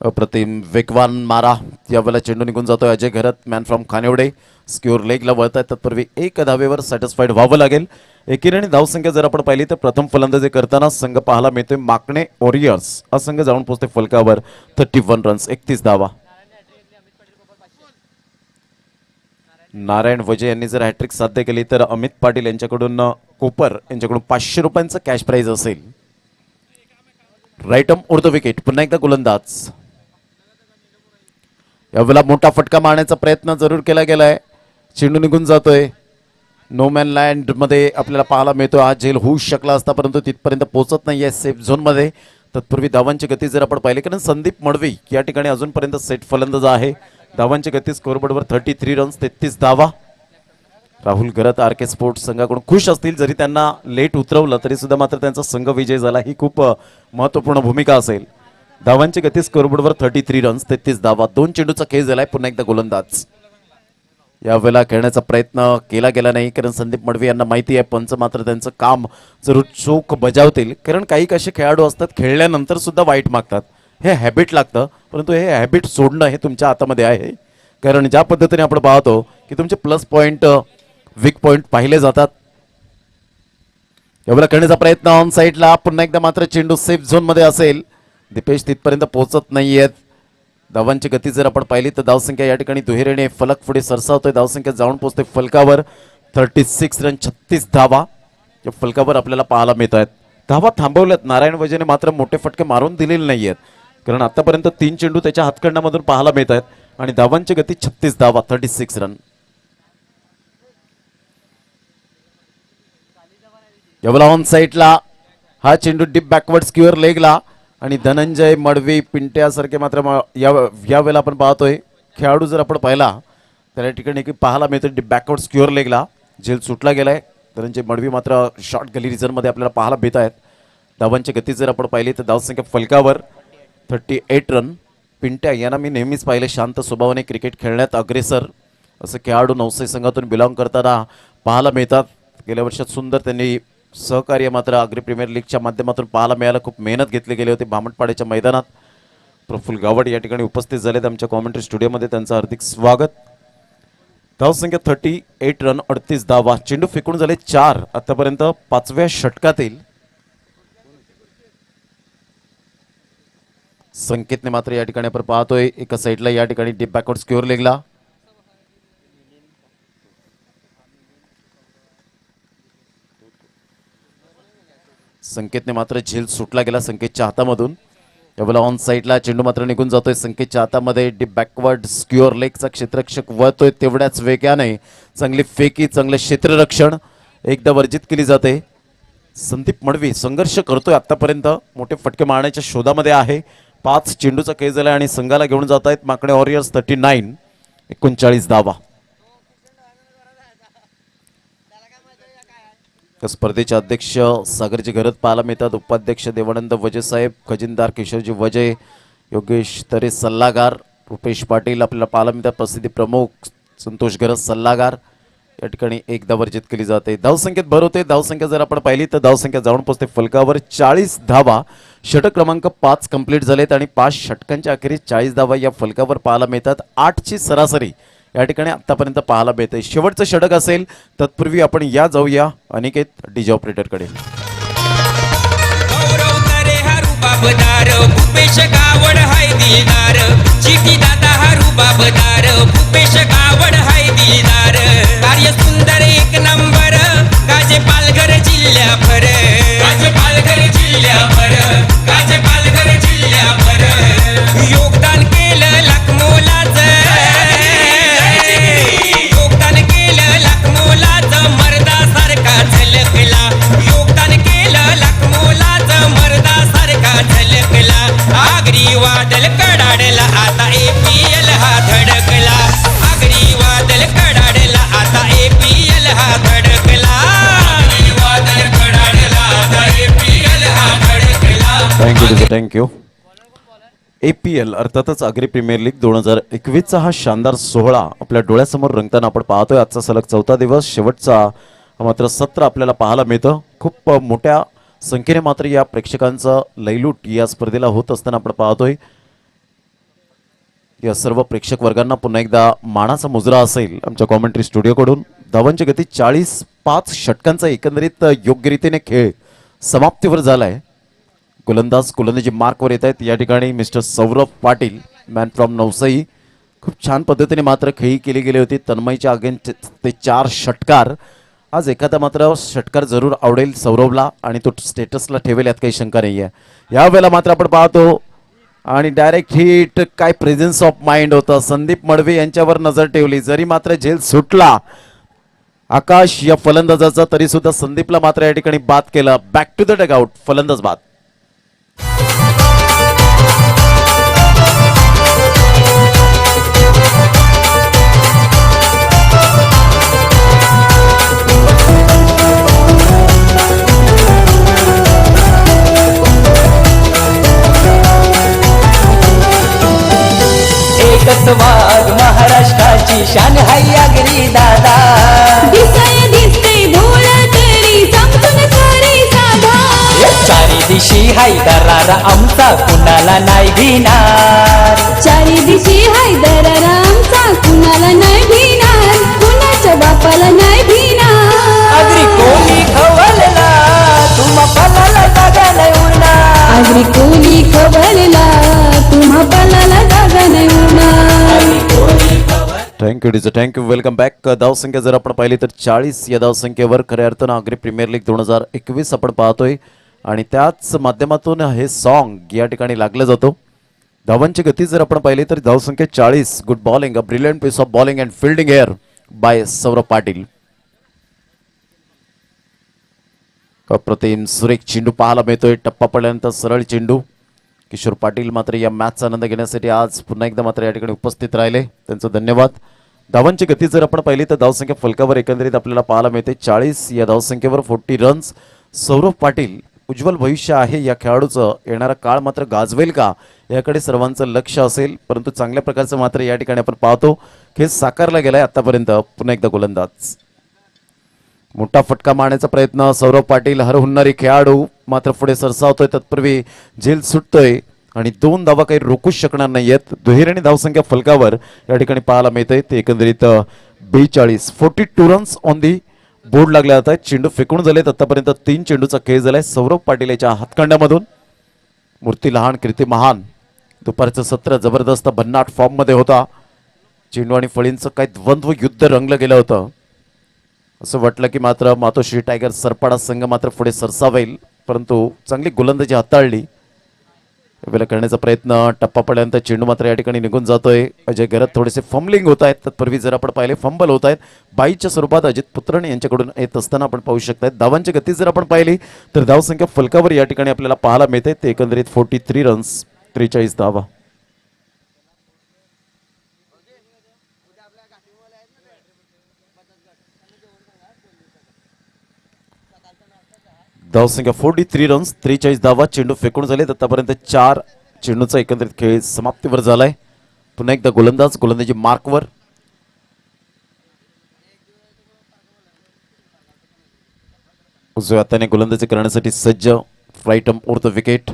अप्रतिम वेगवान मारा. यावेळेला चेंडू निघून जातोय. अजय घरत मॅन फ्रॉम खानिवडे स्क्युअर लेगला वळत आहेत. तत्पूर्वी 1 धावेवर सॅटिस्फाईड व्हावं लागेल. एकेरीने धावसंख्या जर आपण पाहिली तर प्रथम फलंदाजी करताना संघ पाहायला मिळतोय माकणे वॉरियर्स. हा संघ जाऊन पोहोचते फलकावर 31 रन्स 31 धावा. नारायण वजय यांनी जर हॅट्रिक साध्य केली तर अमित पाटील यांच्याकडून कोपर यांच्याकडून 500 रुपयांचं कॅश प्राइज असेल. Right arm over the wicket. पुन्हा एकदा गोलंदाज. यावेळेला मोठा फटका मारण्याचा प्रयत्न जरूर केला गेलाय. चेंडू निघून जातोय. नो मॅन लँड मध्ये आपल्याला पाहायला मिळतो. हा झेल होऊ शकला असता परंतु तिथपर्यंत पोहोचत नाहीये सेफ झोन मध्ये. तत्पूर्वी धावांची गती जर आपण पाहिली, कारण संदीप मडवी या ठिकाणी अजूनपर्यंत सेट फलंदाज आहे. धावांची गती स्कोरबोर्डवर 33 रन्स 33 धावा. राहुल घरत आर के स्पोर्ट्स संघाकडून खुश असतील, जरी त्यांना लेट उतरवलं तरी सुद्धा मात्र त्यांचा संघ विजय झाला. ही खूप महत्वपूर्ण भूमिका असेल. धावांची गती स्कोरबोर्डवर 33 रन्स 33 धावा. 2 चेंडूचा खेळ झालाय. पुन्हा एकदा गोलंदाज. यावेळेला खेळण्याचा प्रयत्न केला गेला नाही, कारण संदीप मडवी यांना माहिती आहे पंच मात्र त्यांचं काम जरूर चोख बजावतील. कारण काही कसे खेळाडू असतात खेळल्यानंतर सुद्धा वाईट मागतात. हे हॅबिट लागतं, परंतु हे हॅबिट सोडणं हे तुमच्या हातामध्ये आहे. कारण ज्या पद्धतीने आपण पाहतो की तुमचे प्लस पॉईंट वीक पॉइंट पाहिले जातात. एवढा करण्याचा प्रयत्न ऑन साईडला. पुन्हा एकदा मात्र चेंडू सेफ झोन मध्ये असेल. दीपेश तिथपर्यंत पोहोचत नाहीयेत. धावांची गती जर आपण पाहिली तर धावसंख्या या ठिकाणी दुहेरीने फलक पुढे सरसावतोय. धावसंख्या जाऊन पोहोचते फलकावर. 36 रन 36 धावा या फलकावर आपल्याला पाहायला मिळत आहेत. धावा थांबवल्यात. नारायण वजेने मात्र मोठे फटके मारून दिलेले नाहीयेत, कारण आतापर्यंत 3 चेंडू त्याच्या हातखंडामधून पाहायला मिळत आहेत आणि धावांची गती 36 धावा 36 रन. एवढा ऑन साईडला हा चेंडू डीप बॅकवर्ड स्क्युअर लेगला आणि धनंजय मडवी पिंट्यासारखे मात्र या वेळेला आपण पाहतोय खेळाडू जर आपण पाहिला तर या ठिकाणी की पाहायला मिळतं डीप बॅकवर्ड स्क्युअर लेगला झेल सुटला गेलाय. धनंजय मडवी मात्र शॉर्ट गली रिझनमध्ये आपल्याला पाहायला मिळत आहेत. धावांची गती जर आपण पाहिली तर धावसंख्या फलकावर 38 रन. पिंट्या यांना मी नेहमीच पाहिले शांत स्वभावाने क्रिकेट खेळण्यात अग्रेसर असं खेळाडू नवसाई संघातून बिलॉंग करताना पाहायला मिळतात. गेल्या वर्षात सुंदर त्यांनी सहकार्य मात्र अग्री प्रीमियर लीगच्या माध्यमातून पाहायला मिळालं. खूप मेहनत घेतली गेली होती भामटपाड्याच्या मैदानात. प्रफुल्ल गावड या ठिकाणी उपस्थित झालेत आमच्या कॉमेंट्री स्टुडिओमध्ये. त्यांचं हार्दिक स्वागत. धावसंख्या 38 रन 38 धावा. चेंडू फेकून झाले 4 आतापर्यंत 5व्या षटकातील. संकेतने मात्र या ठिकाणी आपण पाहतोय एका साईडला या ठिकाणी डीप बॅकवर्ड स्क्युअर लेगला. संकेतने मात्र झेल सुटला गेला संकेतच्या हातामधून. यावेळेला ऑन साईडला चेंडू मात्र निघून जातोय संकेतच्या हातामध्ये. डीप बॅकवर्ड स्क्युअर लेगचा क्षेत्ररक्षक वळतोय तेवढ्याच वेगाने. चांगली फेकी चांगले क्षेत्ररक्षण एकदा वर्जित केली जाते. संदीप मडवी संघर्ष करतोय आतापर्यंत. मोठे फटके मारण्याच्या शोधामध्ये आहे. 5 चेंडूचा खेळ झाला आणि संघाला घेऊन जात आहेत माकडे वॉरियर्स 39 39 धावा. स्पर्धेचे अध्यक्ष सागरजी घरत पाहायला मिळतात. उपाध्यक्ष देवानंद वजे साहेब, खजिनदार किशोरजी वजे, योगेश तरे सल्लागार, रुपेश पाटील आपल्याला पाहायला मिळतात. प्रसिद्धी प्रमुख संतोष घरत सल्लागार. या ठिकाणी एकदा वर्जित केली जाते. धावसंख्येत भर होते. धावसंख्या जर आपण पाहिली तर धावसंख्या जाऊन पोहोचते फलकावर 40 धावा. षटक क्रमांक 5 कंप्लीट झालेत आणि 5 षटकांच्या अखेरीस 40 धावा या फलकावर पाहायला मिळतात. 8ची सरासरी या ठिकाणी आतापर्यंत पाहायला मिळते. शेवटचं षटक असेल तत्पूर्वी आपण या जाऊया अनिकेत डीजे ऑपरेटरकडे. गौरव तरे हरू बाबदार भूपेश गावड हाय दिलदार. चिठी दादा हरू बाबदार भूपेश गावड हाय दिलदार. कार्य सुंदर एक नंबर गाजे पालघर जिल्ह्याभर. गाजे पालघर जिल्ह्याभर. गाजे पालघर जिल्ह्याभर. योगदान केलं लाख मोलाचं. योगदान केलं लाख मोलाचं मर्दासारखा झलकला. योगदान केलं लाख मोलाचं मर्दासारखा झलकला. आगरी वादल कडाडला आता APL हा धडकला. आगरी वादल कडाडला आता APL हा धडकला. आगरी वादल कडाडला आता APL हा धडकला. थँक्यू. APL अर्थातच अग्री प्रीमियर लीग 2021चा हा शानदार सोहळा आपल्या डोळ्यासमोर रंगताना आपण पाहतोय. आजचा सलग 4था दिवस शेवटचा मात्र सत्र आपल्याला पाहायला मिळतं. खूप मोठ्या संख्येने मात्र या प्रेक्षकांचा लयलूट या स्पर्धेला होत असताना आपण पाहतोय. या सर्व प्रेक्षक वर्गांना पुन्हा एकदा मानाचा मुजरा असेल आमच्या कॉमेंट्री स्टुडिओकडून. धावांची गती 40. 5 षटकांचा एकंदरीत योग्यरीतीने खेळ समाप्तीवर झालाय. गोलंदाजी मार्कवर येत आहेत. या ठिकाणी mister Saurabh Patil man from Navsai. खूप छान पद्धतीने मात्र खेळी केली गेली होती. तन्मयच्या अगेन्स्ट ते 4 षटकार. आज एखादा मात्र षटकार जरूर आवडेल सौरभला आणि तो स्टेटसला ठेवेल यात काही शंका नाही आहे. यावेळेला मात्र आपण पाहतो आणि डायरेक्ट हिट. काय प्रेझेन्स ऑफ माइंड होतं. संदीप मडवी यांच्यावर नजर ठेवली. जरी मात्र झेल सुटला आकाश या फलंदाजाचा तरी सुद्धा संदीपला मात्र या ठिकाणी बाद केलं. Back to the dugout. फलंदाज बाद. एकच वाघ महाराष्ट्राची शान हाय आगरी दादा. दिसाय दिसते भोळ तरी समजून खरी साधा. चारी दिशी हाय दरारा आमचा कुणाला नाही भिणार. चारी दिशी हाय दरारा आमचा कुणाला नाही भिणार. कुणाच्या बापाला नाही भिणार. Thank you DJ, thank you. Welcome back. धावसंख्या जर आपण पाहिली तर 40 या धावसंख्येवर खऱ्या अर्थानं आग्री प्रीमियर लीग 2021 आपण पाहतोय आणि त्याच माध्यमातून हे सॉन्ग या ठिकाणी लागलं जातो. धावांची गती जर आपण पाहिली तर धावसंख्या 40. Good bowling, a brilliant piece of bowling and fielding air by Saurabh Patil. अप्रतिम सुरेख चेंडू पाहायला मिळतोय. टप्पा पडल्यानंतर सरळ चेंडू. किशोर पाटील मात्र या मॅचचा आनंद घेण्यासाठी आज पुन्हा एकदा मात्र या ठिकाणी उपस्थित राहिले, त्यांचं धन्यवाद. धावांची गती जर आपण पाहिली तर धावसंख्या फलकावर एकंदरीत आपल्याला पाहायला मिळते 40 या धावसंख्येवर 40 रन्स. सौरभ पाटील उज्ज्वल भविष्य आहे या खेळाडूचं, येणारा काळ मात्र गाजवेल का याकडे सर्वांचं लक्ष असेल, परंतु चांगल्या प्रकारचं मात्र या ठिकाणी आपण पाहतो की साकारला गेलाय आतापर्यंत. पुन्हा एकदा गोलंदाज, मोठा फटका मारण्याचा प्रयत्न सौरभ पाटील, हरहुन्नारी खेळाडू मात्र पुढे सरसावतोय, तत्पूर्वी झेल सुटतोय आणि 2 धावा काही रोखूच शकणार नाहीयेत. दुहेरी धावसंख्या फलकावर या ठिकाणी पाहायला मिळते ते एकंदरीत 42 रन्स ऑन दी बोर्ड लागले जात आहेत. चेंडू फेकून झालेत आतापर्यंत 3 चेंडूचा खेळ झालाय सौरभ पाटील याच्या हातखंड्यामधून. मूर्ती लहान कीर्ती महान. दुपारचं सत्र जबरदस्त भन्नाट फॉर्म मध्ये होता. चेंडू आणि फळींचं काही द्वंद्व युद्ध रंगलं गेलं होतं. असं वाटलं की मात्र मातोश्री टायगर सरपाडा संघ मात्र पुढे सरसावेल, परंतु चांगली गोलंदाजी हाताळली. वेळेला करण्याचा प्रयत्न, टप्पा पडल्यानंतर चेंडू मात्र या ठिकाणी निघून जातोय. अजय गरत थोडेसे फंबलिंग होत आहेत, तत्पूर्वी जर आपण पाहिले फंबल होत आहेत बाईच्या स्वरूपात अजित पुत्रन यांच्याकडून येत असताना आपण पाहू शकताय. धावांची गती जर आपण पाहिली तर धावसंख्या फलकावर या ठिकाणी आपल्याला पाहायला मिळते ते एकंदरीत 43 रन्स, 43 धावा. धावसंख्या 43 रन्स, 43 धावा. चेंडू फेकून झाले आतापर्यंत 4 चेंडूचा एकंदरीत खेळ समाप्तीवर झालाय. पुन्हा एकदा गोलंदाज, गोलंदाजी मार्कवर. उजव्या हाताने गोलंदाजी करण्यासाठी सज्ज. Right arm over the wicket.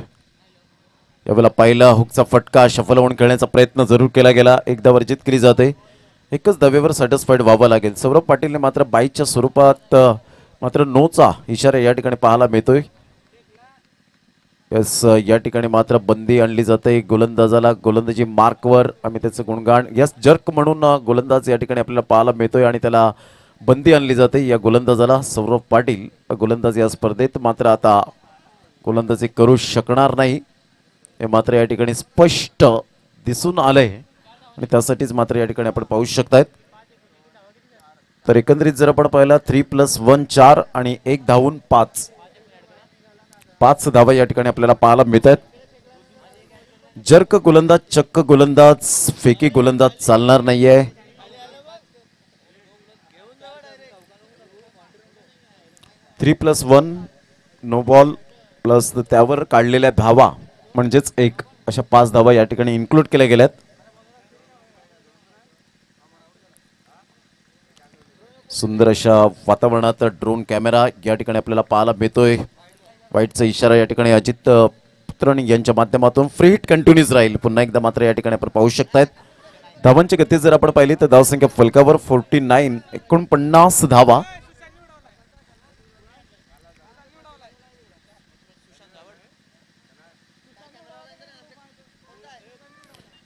यावेळेला पहिला हुकचा फटका शफल होऊन खेळण्याचा प्रयत्न जरूर केला गेला. एकदा वर्जित केली जाते. एकच धावेवर सॅटिस्फाईड व्हावं लागेल. सौरभ पाटीलने मात्र बाईच्या स्वरूपात मात्र नोचा इशारा या ठिकाणी पाहायला मिळतोय. यस, या ठिकाणी मात्र बंदी आणली जाते गोलंदाजाला. गोलंदाजी मार्कवर आम्ही त्याचं गुणगान, यस जर्क म्हणून गोलंदाज या ठिकाणी आपल्याला पाहायला मिळतोय आणि त्याला बंदी आणली जाते या गोलंदाजाला. सौरभ पाटील गोलंदाज या स्पर्धेत मात्र आता गोलंदाजी करू शकणार नाही हे मात्र या ठिकाणी स्पष्ट दिसून आलंय आणि त्यासाठीच मात्र या ठिकाणी आपण पाहू शकतायत. तर एकंदरीत जर आपण पाहिला 3+1 4 आणि 1 धावून 5 धावा या ठिकाणी आपल्याला पाहायला मिळत आहेत. जर्क गोलंदाज, चक्क गोलंदाज, फेकी गोलंदाज चालणार नाहीये. (3+1) नो बॉल प्लस त्यावर काढलेल्या धावा म्हणजेच 1 अशा 5 धावा या ठिकाणी इन्क्लूड केल्या गेल्यात. सुंदर अशा वातावरणात ड्रोन कॅमेरा या ठिकाणी आपल्याला पाहायला मिळतोय. वाईटचा इशारा या ठिकाणी अजित पुत्रन यांच्या माध्यमातून. फ्री हिट कंटिन्यूज राहील. पुन्हा एकदा मात्र या ठिकाणी आपण पाहू शकतायत. धावांची गती जर आपण पाहिली तर धावसंख्या फलकावर 49, 49 धावा.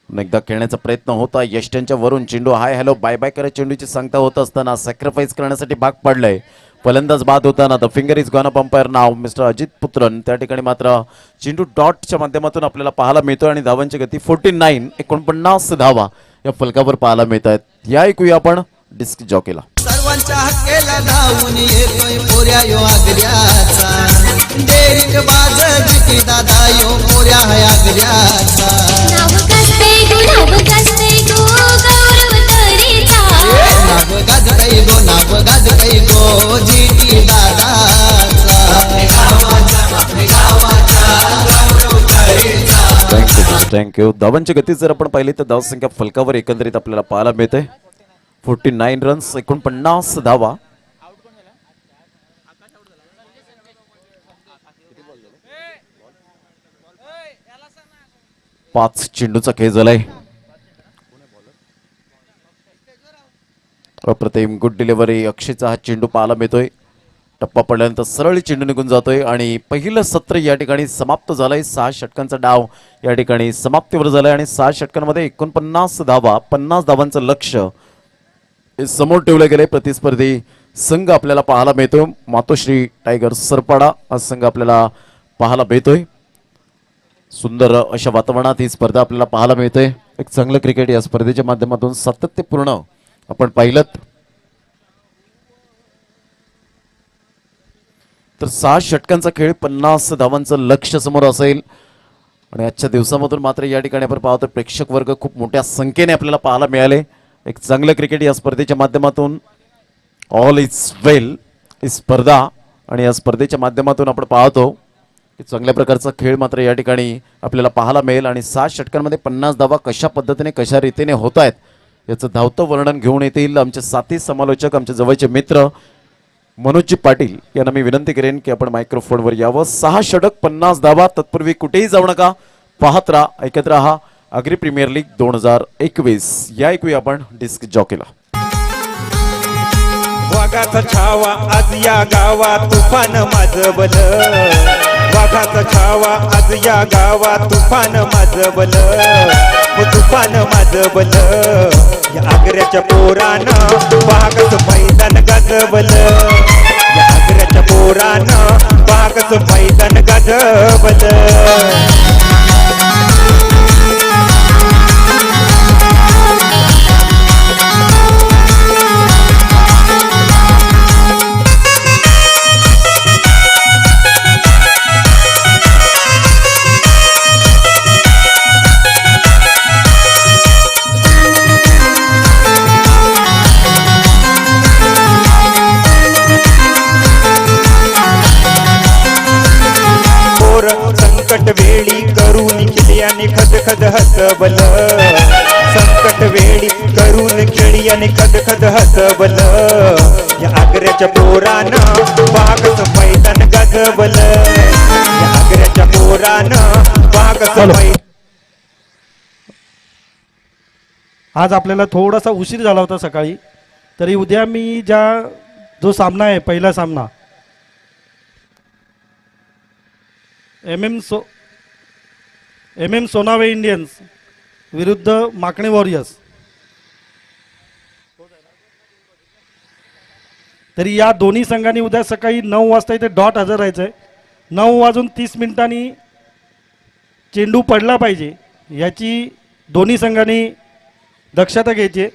एकदा खेळण्याचा प्रयत्न होता यष्ट्यांच्या वरून. चेंडू हाय हॅलो बाय बाय करत चेंडूची सांगता होत असताना सॅक्रिफाईस करण्यासाठी भाग पडलंय. फलंदाज बाद होताना the finger is gone up umpire now mister Ajit Putran. त्या ठिकाणी मात्र चेंडू डॉटच्या माध्यमातून आपल्याला पाहायला मिळतोय आणि धावांची गती 49, 49 धावा या फलकावर पाहायला मिळत आहेत. या ऐकूया आपण डिस्क जॉकीला. सर्वांच्या हक्केला धावून येतोय पोऱ्या यो आगऱ्याचा. डेरिंग बाज जिती दादा यो पोऱ्या हाय आगऱ्याचा. नाव गाजते गो गौरव तरीचा. नाव गाजतय गो जिती दादाचा. थँक्यू. धावांची गती जर आपण पाहिली तर धावसंख्या फलकावर एकंदरीत आपल्याला पाहायला मिळते 49 रन्स, 49 धावा. पाच चेंडूचा खेळ झालाय. अप्रतिम गुड डिलिव्हरी. अक्षयचा हा चेंडू पाहायला मिळतोय. टप्पा पडल्यानंतर सरळ चेंडू निघून जातोय आणि पहिलं सत्र या ठिकाणी समाप्त झालंय. 6 षटकांचा डाव या ठिकाणी समाप्तीवर झालाय आणि 6 षटकांमध्ये 49 धावा, 50 धावांचं लक्ष समोर ठेवले गेले प्रतिस्पर्धी संघ आपल्याला पाहायला मिळतोय. मातोश्री टायगर सरपाडा हा संघ आपल्याला पाहायला मिळतोय. सुंदर अशा वातावरणात ही स्पर्धा आपल्याला पाहायला मिळते. एक चांगलं क्रिकेट या स्पर्धेच्या माध्यमातून सातत्यपूर्ण आपण पाहिलं तर 6 षटकांचा खेळ 50 धावांचं लक्ष समोर असेल. आणि आजच्या दिवसामधून मात्र या ठिकाणी आपण पाहतो प्रेक्षक वर्ग खूप मोठ्या संख्येने आपल्याला पाहायला मिळाले. एक चांगलं क्रिकेट या स्पर्धेच्या माध्यमातून ऑल इज वेल ही स्पर्धा आणि या स्पर्धेच्या माध्यमातून आपण पाहतो की चांगल्या प्रकारचा खेळ मात्र या ठिकाणी आपल्याला पाहायला मिळेल. आणि 6 षटकांमध्ये 50 धावा कशा पद्धतीने कशा रीतीने होत आहेत याचं धावतं वर्णन घेऊन येतील आमचे साथी समालोचक आमचे जवळचे मित्र मनोजजी पाटील यांना मी विनंती करेन की आपण मायक्रोफोनवर यावं. 6 षटक 50 धावा. तत्पूर्वी कुठेही जाऊ नका, पाहत राहा, ऐकत राहा आगरी प्रीमियर लीग 2021. या ऐकूया आपण डिस्क जॉकीला. वाघाचा छावा आज या गावात तुफान माझं बल. वाघाचा छावा आज या गावात तुफान माझं बल. तुफान माझं बल. या आग्र्याच्या पोरानं वाघाचं मैदान गाजवल. या आग्र्याच्या पोरानं वाघाचं मैदान गाजवल. संकट वेळी करून खेळी आणि खद खद हसबल. संकट वेळी करून खेळी आणि खद खद हसबल. या आग्र्याच्या पोरानं वाघच मैदान गाजवल. या आग्र्याच्या पोरानं वाघच मैदान. आज आपल्याला थोडासा उशीर झाला होता सकाळी, तरी उद्या मी जो सामना आहे पहिला सामना एम एम सोनावे इंडियन्स विरुद्ध माकणे वॉरियर्स, तरी या दोन्ही संघांनी उद्या सकाळी 9 वाजता इथे डॉट हजर राहायचं आहे. 9:30 चेंडू पडला पाहिजे याची दोन्ही संघांनी दक्षता घ्यायची.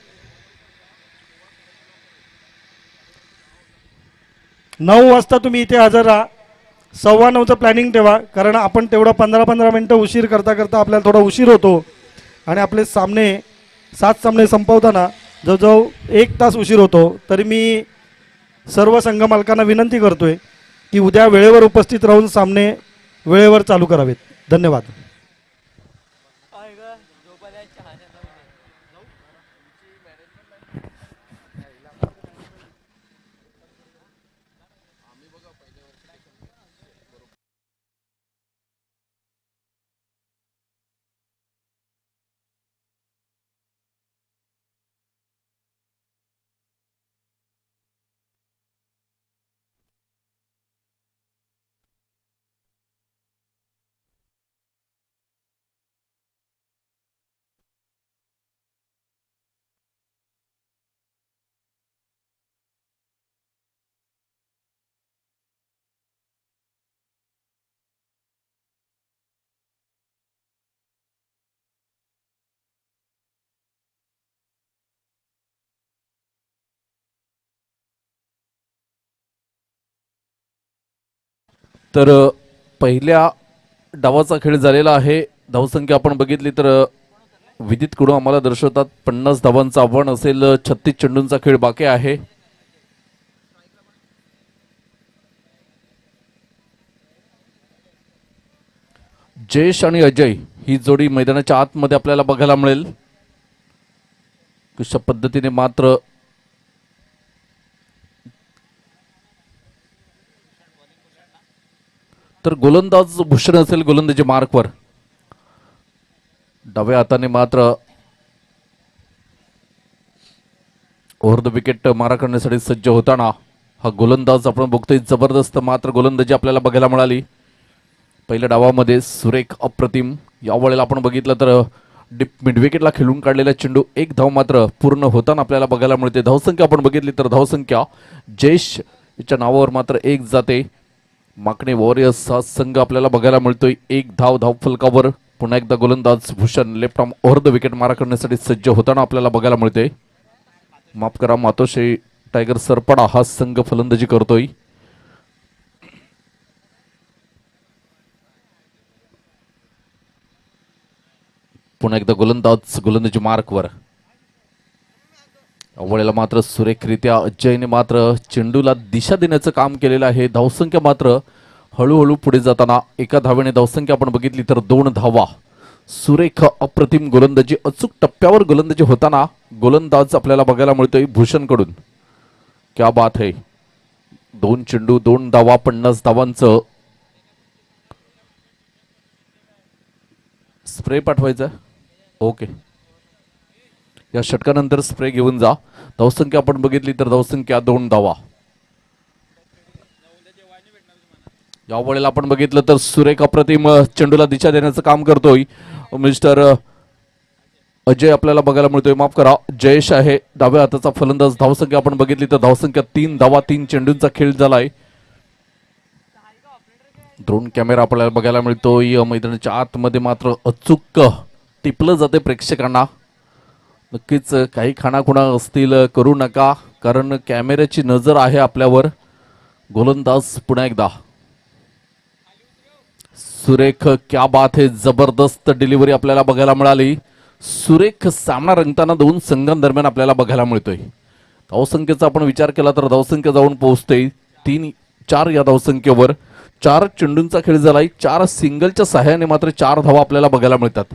9 वाजता तुम्ही इथे हजर राहा. 9:15चं प्लॅनिंग ठेवा, कारण आपण तेवढा 15-15 मिनटं उशीर करता करता आपल्याला थोडा उशीर होतो आणि आपले 7 सामने संपवताना जवळजवळ 1 तास उशीर होतो. तरी मी सर्व संघ मालकांना विनंती करतोय की उद्या वेळेवर उपस्थित राहून सामने वेळेवर चालू करावेत. धन्यवाद. तर पहिल्या डावाचा खेळ झालेला आहे. धावसंख्या आपण बघितली तर विदित कडू आम्हाला दर्शवतात 50 धावांचं आव्हान असेल. 36 चेंडूंचा खेळ बाकी आहे. जयेश आणि अजय ही जोडी मैदानाच्या आतमध्ये आपल्याला बघायला मिळेल. कशा पद्धतीने मात्र तर गोलंदाज भूषण असेल गोलंदाजी मार्कवर. डाव्या हाताने मात्र ओव्हर द विकेट मारा करण्यासाठी सज्ज होताना हा गोलंदाज आपण बघतोय. जबरदस्त मात्र गोलंदाजी आपल्याला बघायला मिळाली पहिल्या डावामध्ये. सुरेख अप्रतिम. यावेळेला आपण बघितलं तर डीप मिडविकेटला खेळून काढलेला चेंडू एक धाव मात्र पूर्ण होताना आपल्याला बघायला मिळते. धावसंख्या आपण बघितली तर धावसंख्या जयेश याच्या नावावर मात्र एक जाते. माकणे वॉरियर्स हा संघ आपल्याला बघायला मिळतोय. एक धाव फलकावर पुन्हा एकदा गोलंदाज Bhushan left arm over the wicket मारा करण्यासाठी सज्ज होताना आपल्याला बघायला मिळते. माफ करा, मातोश्री टायगर सरपडा हा संघ फलंदाजी करतोय. पुन्हा एकदा गोलंदाजी मार्कवर. अवळेला मात्र सुरेखरित्या अजयने मात्र चेंडूला दिशा देण्याचं काम केलेलं आहे. धावसंख्या मात्र हळूहळू पुढे जाताना एका धावेने धावसंख्या आपण बघितली तर 2 धावा. सुरेख अप्रतिम गोलंदाजी, अचूक टप्प्यावर गोलंदाजी होताना गोलंदाज आपल्याला बघायला मिळतोय भूषणकडून. क्या बात है. 2 चेंडू 2 धावा 50 धावांचं स्प्रे पाठवायचं. ओके, या षटकानंतर स्प्रे घेऊन जा. धावसंख्या आपण बघितली तर धावसंख्या 2 धावा. या वेळेला आपण बघितलं तर सुरेख अप्रतिम चेंडूला दिशा देण्याचं काम करतोय मिस्टर अजय आपल्याला बघायला मिळतोय. माफ करा, जयेश आहे डाव्या हाताचा फलंदाज. धावसंख्या आपण बघितली तर धावसंख्या 3 धावा 3 चेंडूंचा खेळ झालाय. ड्रोन कॅमेरा आपल्याला बघायला मिळतोय. मैदानाच्या आतमध्ये मात्र अचूक टिपलं जाते प्रेक्षकांना. नक्कीच काही खाणाखुणा असतील करू नका, कारण कॅमेऱ्याची नजर आहे आपल्यावर. गोलंदाज पुन्हा एकदा सुरेख, क्या बात है. जबरदस्त डिलिव्हरी आपल्याला बघायला मिळाली. सुरेख सामना रंगताना 2 संघांदरम्यान आपल्याला बघायला मिळतोय. धावसंख्येचा आपण विचार केला तर धावसंख्या जाऊन पोहोचते 3-4 या धावसंख्येवर. 4 चेंडूंचा खेळ झालाय. 4 सिंगलच्या सहाय्याने मात्र 4 धावा आपल्याला बघायला मिळतात.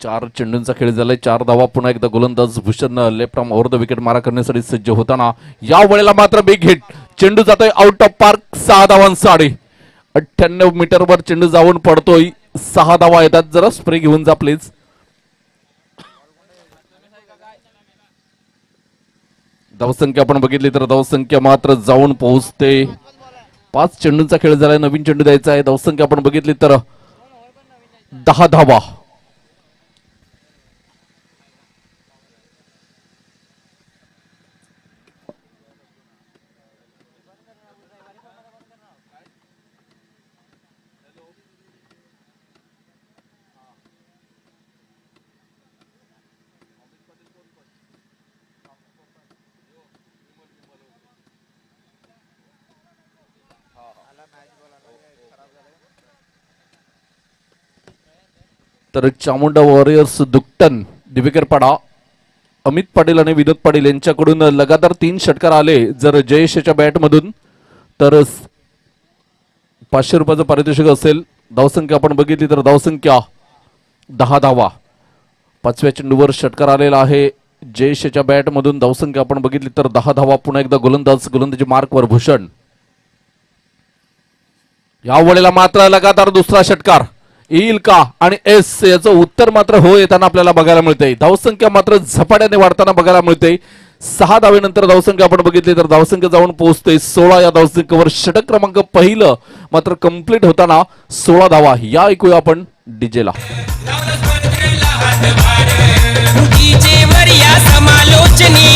चार चेंडूंचा खेळ झालाय. 4 धावा. पुन्हा एकदा गोलंदाज Bhushan left arm over the wicket मारा करण्यासाठी सज्ज होताना या वेळेला मात्र बिग हिट. चेंडू जातोय आउट ऑफ पार्क. 6 धावांसाठी 98 मीटरवर चेंडू जाऊन पडतोय. 6 धावा येतात. जरा स्प्रे घेऊन जा प्लीज. धावसंख्या आपण बघितली तर धावसंख्या मात्र जाऊन पोहोचते. 5 चेंडूंचा खेळ झालाय. नवीन चेंडू द्यायचा आहे. धावसंख्या आपण बघितली तर 10 धावा. तर चामुंडा वॉरियर्स दुकटन, दिवेकरपाडा, अमित पाटील आणि विनोद पाटील यांच्याकडून लगातार 3 षटकार आले. जर जयेशच्या बॅटमधून तर 500 रुपयाचं पारितोषिक असेल. धावसंख्या आपण बघितली तर धावसंख्या 10 धावा. 5व्या चेंडूवर षटकार आलेला आहे जयेशच्या बॅटमधून. धावसंख्या आपण बघितली तर 10 धावा. पुन्हा एकदा गोलंदाजी मार्कवर भूषण. या वेळेला मात्र लगातार दुसरा षटकार येईल का, आणि एस याचं उत्तर मात्र हो येताना आपल्याला बघायला मिळते. धावसंख्या मात्र झपाट्याने वाढताना बघायला मिळते. 6 धावेनंतर धावसंख्या आपण बघितली तर धावसंख्या जाऊन पोहोचते 16 या धावसंख्येवर. षटक क्रमांक पहिलं मात्र कंप्लीट होताना 16 धावा. या ऐकूया आपण डीजेला. डीजेवर या समालोचनी,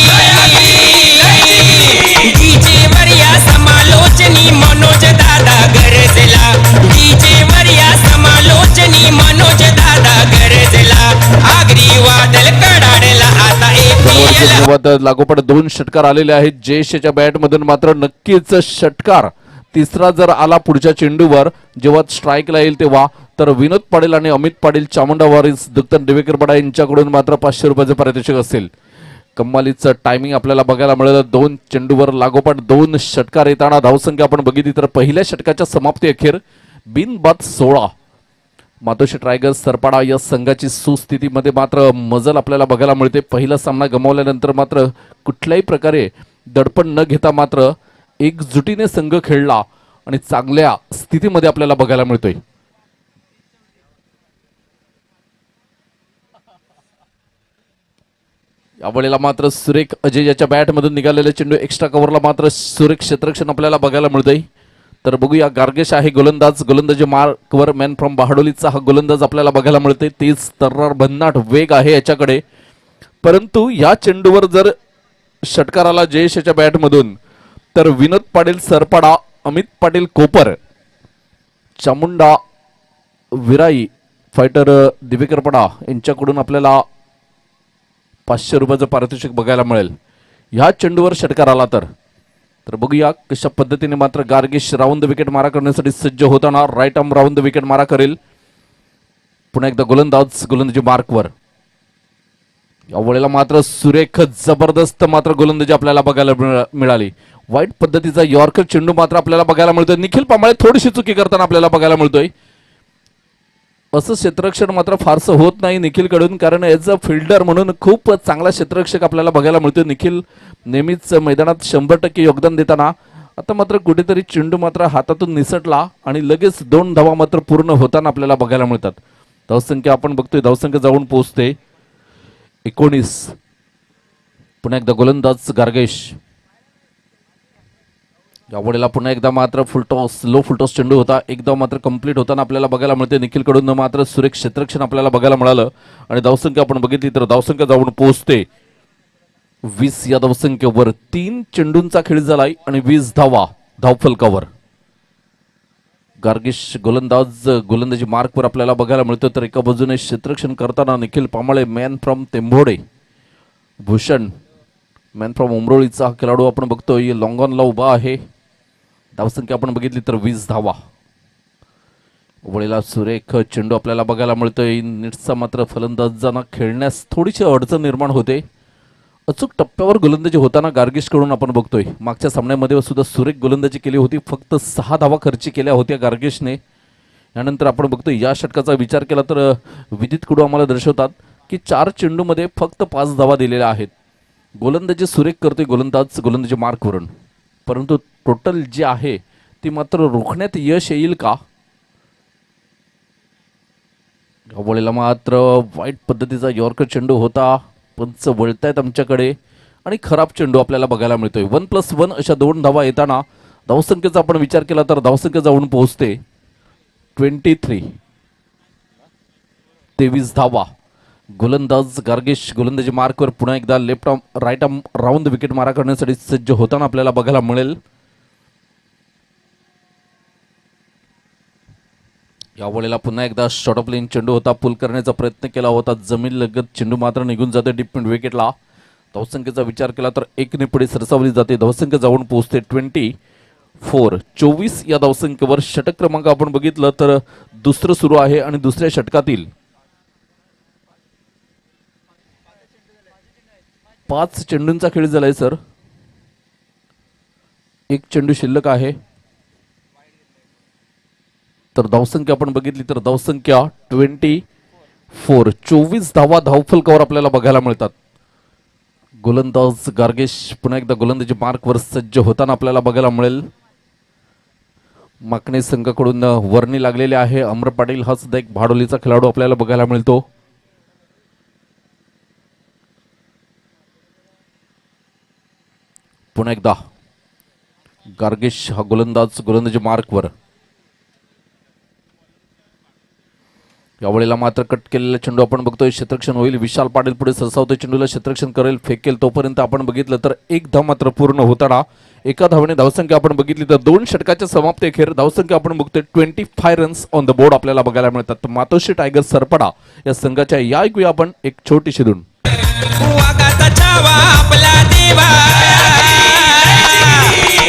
डीजेवर या समालोचनी मनोज दादा गरजला. डीजेवर या समालोचनी मनोज दादा गरजला. आगरी वादळ कडाडला आता धन्यवाद. लागोपाठ 2 षटकार आलेले आहेत जयेशच्या बॅटमधून. मात्र नक्कीच षटकार तिसरा जर आला पुढच्या चेंडूवर जेव्हा स्ट्राईकला येईल तेव्हा, तर विनोद पाटील आणि अमित पाटील चामुंडा वॉरियर्स दुकटन दिवेकरपाडा यांच्याकडून मात्र 500 रुपयाचे पारितोषिक असेल. कम्मालीचं टायमिंग आपल्याला बघायला मिळालं. 2 चेंडूवर लागोपाठ 2 षटकार येताना धावसंख्या आपण बघितली तर पहिल्या षटकाच्या समाप्ती अखेर बिनबाद 16. मातोश्री टायगर्स सरपाडा या संघाची सुस्थितीमध्ये मात्र मजल आपल्याला बघायला मिळते. पहिला सामना गमावल्यानंतर मात्र कुठल्याही प्रकारे दडपण न घेता मात्र एकजुटीने संघ खेळला आणि चांगल्या स्थितीमध्ये आपल्याला बघायला मिळतोय. यावेळेला मात्र सुरेख अजय याच्या बॅटमधून निघालेले चेंडू एक्स्ट्रा कव्हरला मात्र सुरेख क्षेत्ररक्षण आपल्याला बघायला मिळतंय. तर बघूया गार्गेश आहे गोलंदाज. गोलंदाजी मार्कवर मॅन फ्रॉम बहाडोलीचा हा गोलंदाज आपल्याला बघायला मिळतोय. तेच तर्रार भन्नाट वेग आहे याच्याकडे. परंतु या चेंडूवर जर षटकार आला जयेश याच्या बॅटमधून तर विनोद पाटील सरपाडा, अमित पाटील कोपर, चामुंडा विराई, फायटर दिवेकर पडा यांच्याकडून आपल्याला 500 रुपयाचं पारितोषिक बघायला मिळेल ह्या चेंडूवर षटकार आला तर. तर बघूया कशा पद्धतीने मात्र गार्गेश राऊंड द विकेट मारा करण्यासाठी सज्ज होताना right arm round the wicket मारा करेल. पुन्हा एकदा गोलंदाज गोलंदाजी मार्कवर. यावेळेला मात्र सुरेख जबरदस्त मात्र गोलंदाजी आपल्याला बघायला मिळाली. वाईट पद्धतीचा यॉर्कर चेंडू मात्र आपल्याला बघायला मिळतोय. निखिल पांबळे थोडीशी चुकी करताना आपल्याला बघायला मिळतोय. असं क्षेत्ररक्षण मात्र फारसं होत नाही निखिलकडून, कारण ॲज अ फिल्डर म्हणून खूप चांगला क्षेत्ररक्षक आपल्याला बघायला मिळतोय. निखिल नेहमीच मैदानात 100% योगदान देताना आता मात्र कुठेतरी चेंडू मात्र हातातून निसटला आणि लगेच 2 धावा मात्र पूर्ण होताना आपल्याला बघायला मिळतात. धावसंख्या आपण बघतोय, धावसंख्या जाऊन पोहोचते 19. पुन्हा एकदा गोलंदाज गार्गेश. यावेळेला पुन्हा एकदा मात्र फुलटॉस, लो फुलटॉस चेंडू होता. एकदा मात्र कंप्लीट होताना आपल्याला बघायला मिळते. निखिलकडून मात्र सुरेख क्षेत्ररक्षण आपल्याला बघायला मिळालं आणि धावसंख्या आपण बघितली तर धावसंख्या जाऊन पोहोचते 20 या धावसंख्येवर. 3 चेंडूंचा खेळ झालाय आणि 20 धावा धावफलकावर. गार्गेश गोलंदाज गोलंदाजी मार्कवर आपल्याला बघायला मिळतं. तर एका बाजूने क्षेत्ररक्षण करताना Nikhil Pambale, man from Tembhode, Bhushan man from उमरोळीचा हा खेळाडू आपण बघतोय लॉंग ऑनला उभा आहे. धावसंख्या आपण बघितली तर 20 धावा. वळीला सुरेख चेंडू आपल्याला बघायला मिळतोय. नीटचा मात्र फलंदाजांना खेळण्यास थोडीशी अडचण निर्माण होते. अचूक टप्प्यावर गोलंदाजी होताना गार्गेशकडून आपण बघतोय. मागच्या सामन्यामध्ये सुद्धा सुरेख गोलंदाजी केली होती. फक्त 6 धावा खर्ची केल्या होत्या गार्गेशने. यानंतर आपण बघतोय या षटकाचा विचार केला तर विदित कडू आम्हाला दर्शवतात की 4 चेंडूमध्ये फक्त 5 धावा दिलेल्या आहेत. गोलंदाजी सुरेख करतोय गोलंदाज गोलंदाजी मार्कवरून, परंतु टोटल जी आहे ती मात्र रोखण्यात यश येईल का? यावेळेला मात्र वाईट पद्धतीचा यॉर्कर चेंडू होता. पंच वळतायत आमच्याकडे आणि खराब चेंडू आपल्याला बघायला मिळतोय. 1+1 अशा 2 धावा येताना धावसंख्येचा आपण विचार केला तर धावसंख्या जाऊन पोहोचते 23. 23 धावा. गोलंदाज गार्गेश गोलंदाजी मार्कवर पुन्हा एकदा left arm right arm round wicket मारा करण्यासाठी सज्ज होताना आपल्याला बघायला मिळेल. यावेळेला पुन्हा एकदा शॉर्ट ऑफ लेन चेंडू होता. पुल करण्याचा प्रयत्न केला होता. जमीन लगत चेंडू मात्र निघून जाते डीप मिड विकेटला. धावसंख्येचा विचार केला तर 1 ने पुढे सरसावली जाते. धावसंख्या जाऊन पोहोचते 24. 24 या धावसंख्येवर. षटक क्रमांक आपण बघितलं तर दुसरं सुरू आहे आणि दुसऱ्या षटकातील 5 चेंडूंचा खेळ झालाय सर. 1 चेंडू शिल्लक आहे. तर धावसंख्या आपण बघितली तर धावसंख्या 24. 24 धावा धावफलकावर आपल्याला बघायला मिळतात. गोलंदाज गार्गेश पुन्हा एकदा गोलंदाजी मार्कवर सज्ज होताना आपल्याला बघायला मिळेल. माकणे संघाकडून वर्णी लागलेले आहे. अमर पाटील हा सुद्धा एक भाडोलीचा खेळाडू आपल्याला बघायला मिळतो. पुन्हा एकदा गार्गेश हा गोलंदाज गोलंदाजी मार्कवर. यावेळेला मात्र कट केलेला चेंडू आपण बघतोय. क्षेत्ररक्षण होईल. विशाल पाटील पुढे सरसावतोय. चेंडूला क्षेत्ररक्षण करेल, फेकेल. तोपर्यंत आपण बघितलं तर 1 धाव मात्र पूर्ण होताना एका धावेने धावसंख्या आपण बघितली तर 2 षटकाच्या समाप्ती अखेर धावसंख्या आपण बघतोय 25 रन्स ऑन द बोर्ड आपल्याला बघायला मिळतात. मातोश्री टायगर सरपडा या संघाच्या या ऐकूया आपण एक छोटीशी धून. वाघाचा छावा आपला देवा,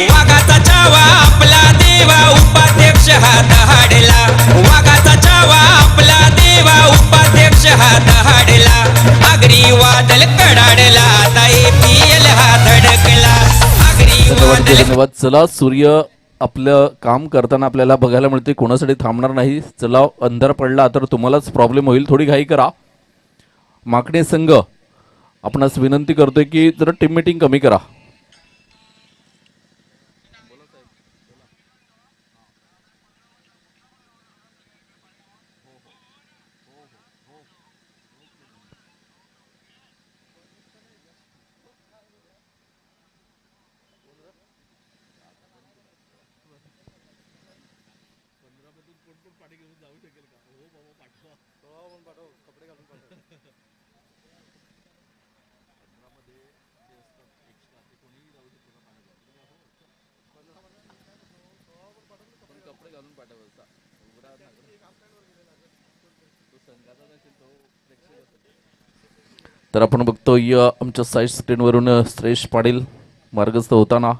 वाघाचा छावा आपला देवा, उपाध्यक्ष हात हाडला. वाघाचा छावा आपला देवा, उपाध्यक्ष हात हाडला. आगरी वादल कडाडला, आता APL हा धडकला. आगरी वादल. धन्यवाद. चला, सूर्य आपलं काम करताना आपल्याला बघायला मिळते. कोणासाठी थांबणार नाही. चला, अंधार पडला तर तुम्हालाच प्रॉब्लेम होईल. थोडी घाई करा. माकणे संघ आपणास विनंती करतोय की जरा टीम मीटिंग कमी करा. तर आपण बघतोय आमच्या साईड स्क्रीनवरून श्रेष पाटील मार्गस्थ होताना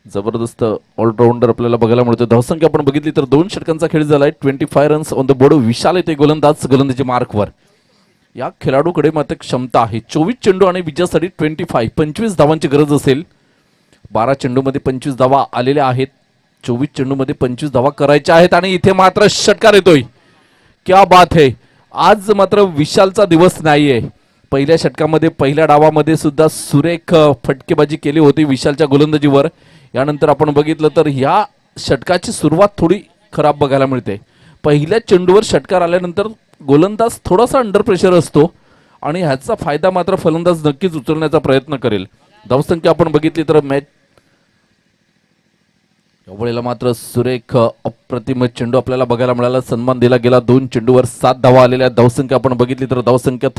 जबरदस्त ऑलराऊंडर आपल्याला बघायला मिळतो. धावसंख्या आपण बघितली तर 2 षटकांचा खेळ झालाय. 25 रन्स ऑन द बोर्ड. विशाल येते गोलंदाजी मार्कवर. या खेळाडूकडे मात्र क्षमता आहे. 24 चेंडू आणि विजयासाठी 25 धावांची गरज असेल. 12 चेंडूमध्ये 25 धावा आलेल्या आहेत. 24 चेंडूमध्ये 25 धावा करायच्या आहेत आणि इथे मात्र षटकार येतोय. क्या बात है. आज मात्र विशालचा दिवस नाहीये. पहिल्या षटकामध्ये पहिल्या डावामध्ये सुद्धा सुरेख फटकेबाजी केली होती विशालच्या गोलंदाजीवर. यानंतर आपण बघितलं तर ह्या षटकाची सुरुवात थोडी खराब बघायला मिळते. पहिल्या चेंडूवर षटकार आल्यानंतर गोलंदाज थोडासा अंडर प्रेशर असतो आणि ह्याचा फायदा मात्र फलंदाज नक्कीच उचलण्याचा प्रयत्न करेल. धावसंख्या आपण बघितली तर मॅच यावेळेला मात्र सुरेख अप्रतिम चेंडू आपल्याला बघायला मिळाला. सन्मान दिला गेला. 2 चेंडूवर 7 धावा आलेल्या. धावसंख्या आपण बघितली तर धावसंख्या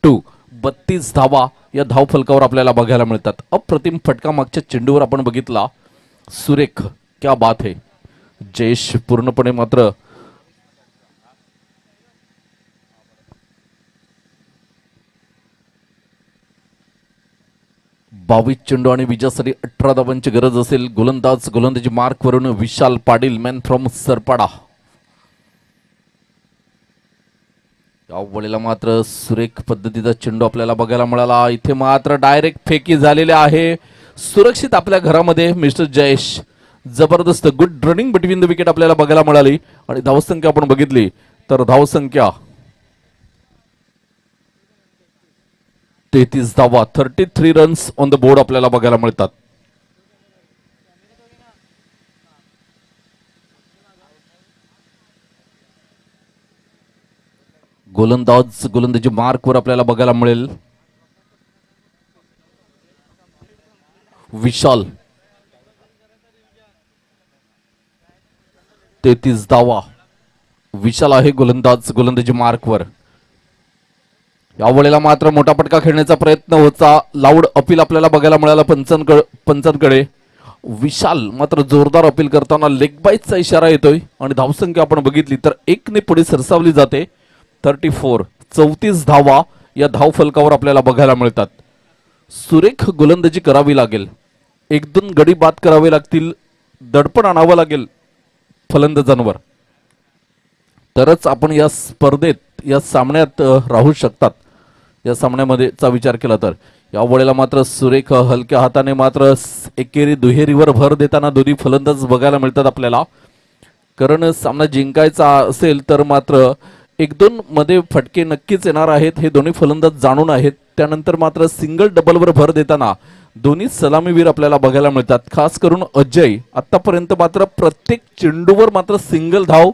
32 धावा या धाव फलकावर आपल्याला बघायला मिळतात. अप्रतिम फटका मागच्या चेंडूवर आपण बघितला. सुरेख. क्या बात है. जयेश पूर्णपणे मात्र बावीस चेंडू आणि विजयासाठी 18 धावांची गरज असेल. गोलंदाजी मार्कवरून विशाल पाटील, मॅन फ्रॉम सरपाडा. यावेळेला मात्र सुरेख पद्धतीचा चेंडू आपल्याला बघायला मिळाला. इथे मात्र डायरेक्ट फेकी झालेले आहे. सुरक्षित आपल्या घरामध्ये मिस्टर जयेश. जबरदस्त good running between the wicket आपल्याला बघायला मिळाली. आणि धावसंख्या आपण बघितली तर धावसंख्या 33 धावा. 33 रन्स ऑन द बोर्ड आपल्याला बघायला मिळतात. गोलंदाजी मार्कवर आपल्याला बघायला मिळेल विशाल. 33 धावा. विशाल आहे गोलंदाजी मार्कवर. यावेळेला मात्र मोठा पटका खेळण्याचा प्रयत्न होता. लाऊड अपील आपल्याला बघायला मिळाला पंचांकडे. विशाल मात्र जोरदार अपील करताना लेग बाईटचा इशारा येतोय आणि धावसंख्या आपण बघितली तर 1 ने पुढे सरसावली जाते. 34 धावा या धाव फलकावर आपल्याला बघायला मिळतात. सुरेख गोलंदाजी करावी लागेल. 1-2 गडी बाद करावे लागतील. दडपण आणावं लागेल फलंदाजांवर, तरच आपण या स्पर्धेत या सामन्यात राहू शकतात. या सामन्यामध्ये चा विचार केला तर यावेळेला मात्र सुरेख हलक्या हाताने मात्र एकेरी दुहेरीवर भर देताना दोन्ही फलंदाज बघायला मिळतात आपल्याला. कारण सामना जिंकायचा असेल तर मात्र 1-2 मध्ये फटके नक्कीच येणार आहेत. हे दोन्ही फलंदाज जाणून आहेत. त्यानंतर मात्र सिंगल डबलवर भर देताना दोन्ही सलामीवीर आपल्याला बघायला मिळतात. खास करून अजय आतापर्यंत मात्र प्रत्येक चेंडूवर मात्र सिंगल धाव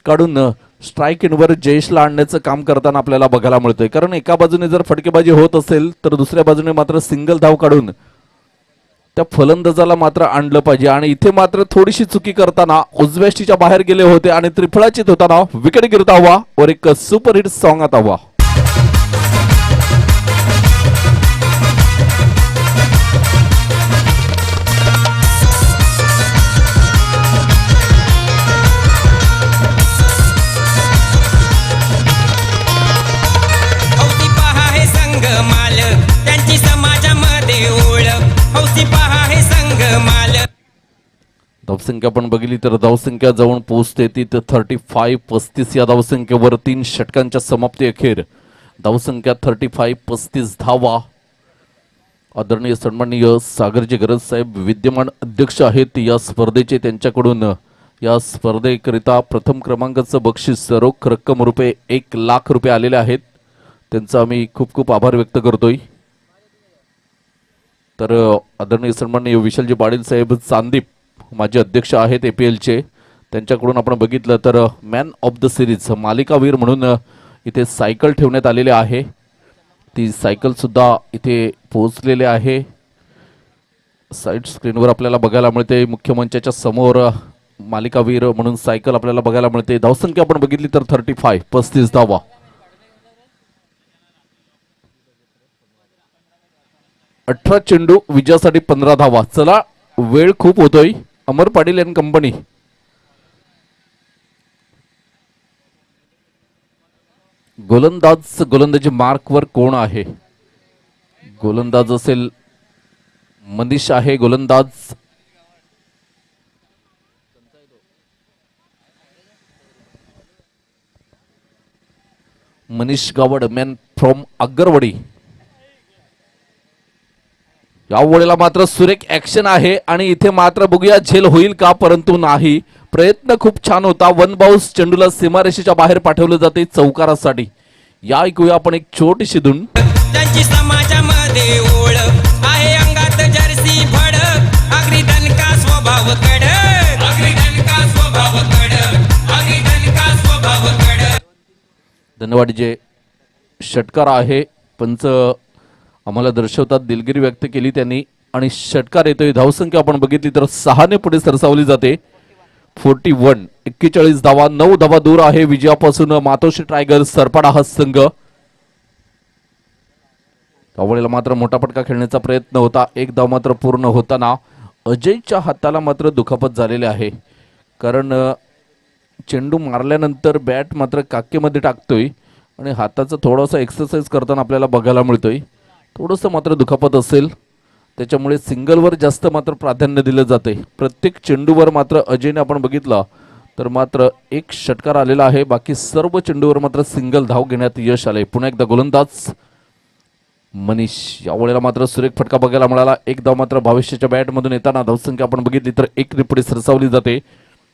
काढून स्ट्राईक इनवर जयेशला आणण्याचं काम करताना आपल्याला बघायला मिळतंय. कारण एका बाजूने जर फटकेबाजी होत असेल तर दुसऱ्या बाजूने मात्र सिंगल धाव काढून त्या फलंदाजाला मात्र आणलं पाहिजे. आणि इथे मात्र थोडीशी चुकी करताना उजव्याष्टीच्या बाहेर गेले होते आणि त्रिफळाचित होताना विकेट गिरता हवा और एक सुपरहिट सॉन्ग आता हुआ. हौसी पहा हे संघ माल त्यांची समाजामध्ये ओळख. हौसी पहा हे संघ माल. धावसंख्या आपण बघितली तर धावसंख्या जवळ पोहोचते ती 35 या धावसंख्येवर 3 षटकांच्या समाप्ती अखेर धावसंख्या 35 धावा. आदरणीय सन्माननीय सागरजी गरज साहेब विद्यमान अध्यक्ष आहेत या स्पर्धेचे. त्यांच्याकडून या स्पर्धेकरिता प्रथम क्रमांकाचं बक्षीस रोख रक्कम रुपये 1 लाख रुपये आलेले आहेत. त्यांचा आम्ही खूप खूप आभार व्यक्त करतोय. तर आदरणीय सन्माननीय विशालजी पाटील साहेब चांदीप माजी अध्यक्ष आहेत APLचे. त्यांच्याकडून आपण बघितलं तर मॅन ऑफ द सिरीज मालिकावीर म्हणून इथे सायकल ठेवण्यात आलेली आहे. ती सायकल सुद्धा इथे पोहोचलेली आहे. साईड स्क्रीनवर आपल्याला बघायला मिळते. मुख्य मंचाच्या समोर मालिकावीर म्हणून सायकल आपल्याला बघायला मिळते. धावसंख्या आपण बघितली तर 35 35 धावा. अठरा चेंडू विजयासाठी 15 धावा. चला वेळ खूप होतोय. अमर पाटील अँड कंपनी गोलंदाजी मार्कवर कोण आहे? गोलंदाज असेल मनीष आहे गोलंदाज. Manish Gawad man from Aggarwadi. या वेळेला मात्र सुरेख ऍक्शन आहे आणि इथे मात्र बघूया झेल होईल का, परंतु नाही. प्रयत्न खूप छान होता. वन बाउन्स चेंडूला सीमारेषेच्या बाहेर पाठवलं जाते चौकारासाठी. या ऐकूया आपण एक छोटीशी धून. त्यांची समाजामध्ये ओळख आहे, अंगात जर्सी फडक, आगरी दणका स्वभाव कडक, आगरी दणका स्वभाव कडक, आगरी दणका स्वभाव कडक. धन्यवाद. जे षटकार आहे पंच आम्हाला दर्शवतात, दिलगिरी व्यक्त केली त्यांनी आणि षटकार येतोय. धावसंख्या आपण बघितली तर 6 ने पुढे सरसावली जाते. 41 41 धावा. 9 धावा दूर आहे विजयापासून मातोश्री टायगर्स सरपाडा हा संघ. त्यावेळेला मात्र मोठा फटका खेळण्याचा प्रयत्न होता. एक धाव मात्र पूर्ण होताना अजयच्या हाताला मात्र दुखापत झालेली आहे, कारण चेंडू मारल्यानंतर बॅट मात्र काकेमध्ये टाकतोय आणि हाताचा थोडासा एक्सरसाइज करताना आपल्याला बघायला मिळतोय. थोडंसं मात्र दुखापत असेल, त्याच्यामुळे सिंगलवर जास्त मात्र प्राधान्य दिलं जाते. प्रत्येक चेंडूवर मात्र अजयने आपण बघितलं तर मात्र एक षटकार आलेला आहे. बाकी सर्व चेंडूवर मात्र सिंगल धाव घेण्यात यश आले. पुन्हा एकदा गोलंदाज मनीष. यावेळेला मात्र सुरेख फटका बघायला मिळाला. एक धाव मात्र भविष्याच्या बॅटमधून येताना धावसंख्या आपण बघितली तर 1 ने पुढे सरसावली जाते.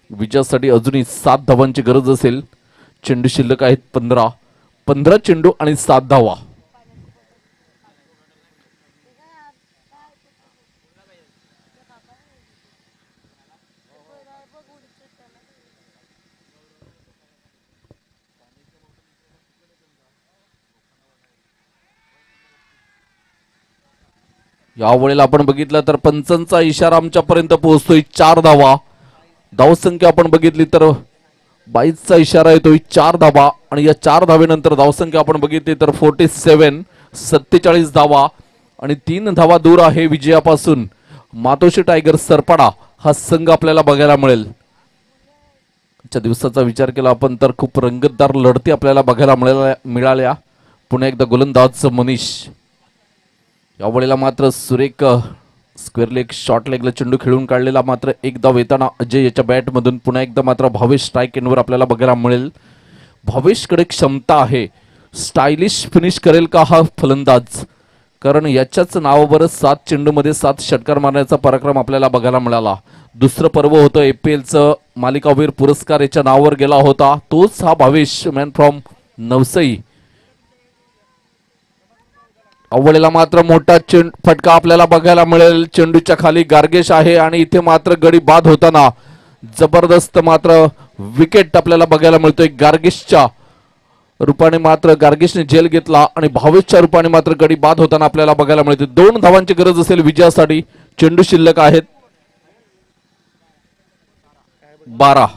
विजयासाठी अजूनही 7 धावांची गरज असेल. चेंडू शिल्लक आहेत 15 चेंडू आणि 7 धावा. यावेळेला आपण बघितलं तर पंचांचा इशारा आमच्यापर्यंत पोहोचतोय. 4 धावा. धावसंख्या आपण बघितली तर 22चा इशारा येतोय. 4 धावा आणि या 4 धावेनंतर धावसंख्या आपण बघितली तर 47 47 धावा आणि 3 धावा दूर आहे विजयापासून मातोश्री टायगर्स सरपाडा हा संघ आपल्याला बघायला मिळेल. आजच्या दिवसाचा विचार केला आपण तर खूप रंगतदार लढती आपल्याला बघायला मिळाल्या. पुन्हा एकदा गोलंदाज मनीष. यावेळेला मात्र सुरेख स्क्वेअर लेग शॉर्ट लेगला चेंडू खेळून काढलेला मात्र एक धाव येताना अजय याच्या बॅटमधून. पुन्हा एकदा मात्र भावेश स्ट्राईक एंडवर आपल्याला बघायला मिळेल. भावेशकडे क्षमता आहे. स्टायलिश फिनिश करेल का हा फलंदाज, कारण याच्याच नावावर 7 चेंडूमध्ये 7 षटकार मारण्याचा पराक्रम आपल्याला बघायला मिळाला. दुसरं पर्व होतं APLचं मालिकावीर पुरस्कार याच्या नावावर गेला होता. तोच हा भावेश मॅन फ्रॉम नवसई. अव्वलेला मात्र मोठा फटका आपल्याला बघायला मिळेल. चेंडूच्या खाली गार्गेश आहे आणि इथे मात्र गडी बाद होताना जबरदस्त मात्र विकेट आपल्याला बघायला मिळतोय. गार्गेशच्या रूपाने मात्र गार्गेशने झेल घेतला आणि भावेशच्या रूपाने मात्र गडी बाद होताना आपल्याला बघायला मिळते. 2 धावांची गरज असेल विजयासाठी. चेंडू शिल्लक आहेत 12.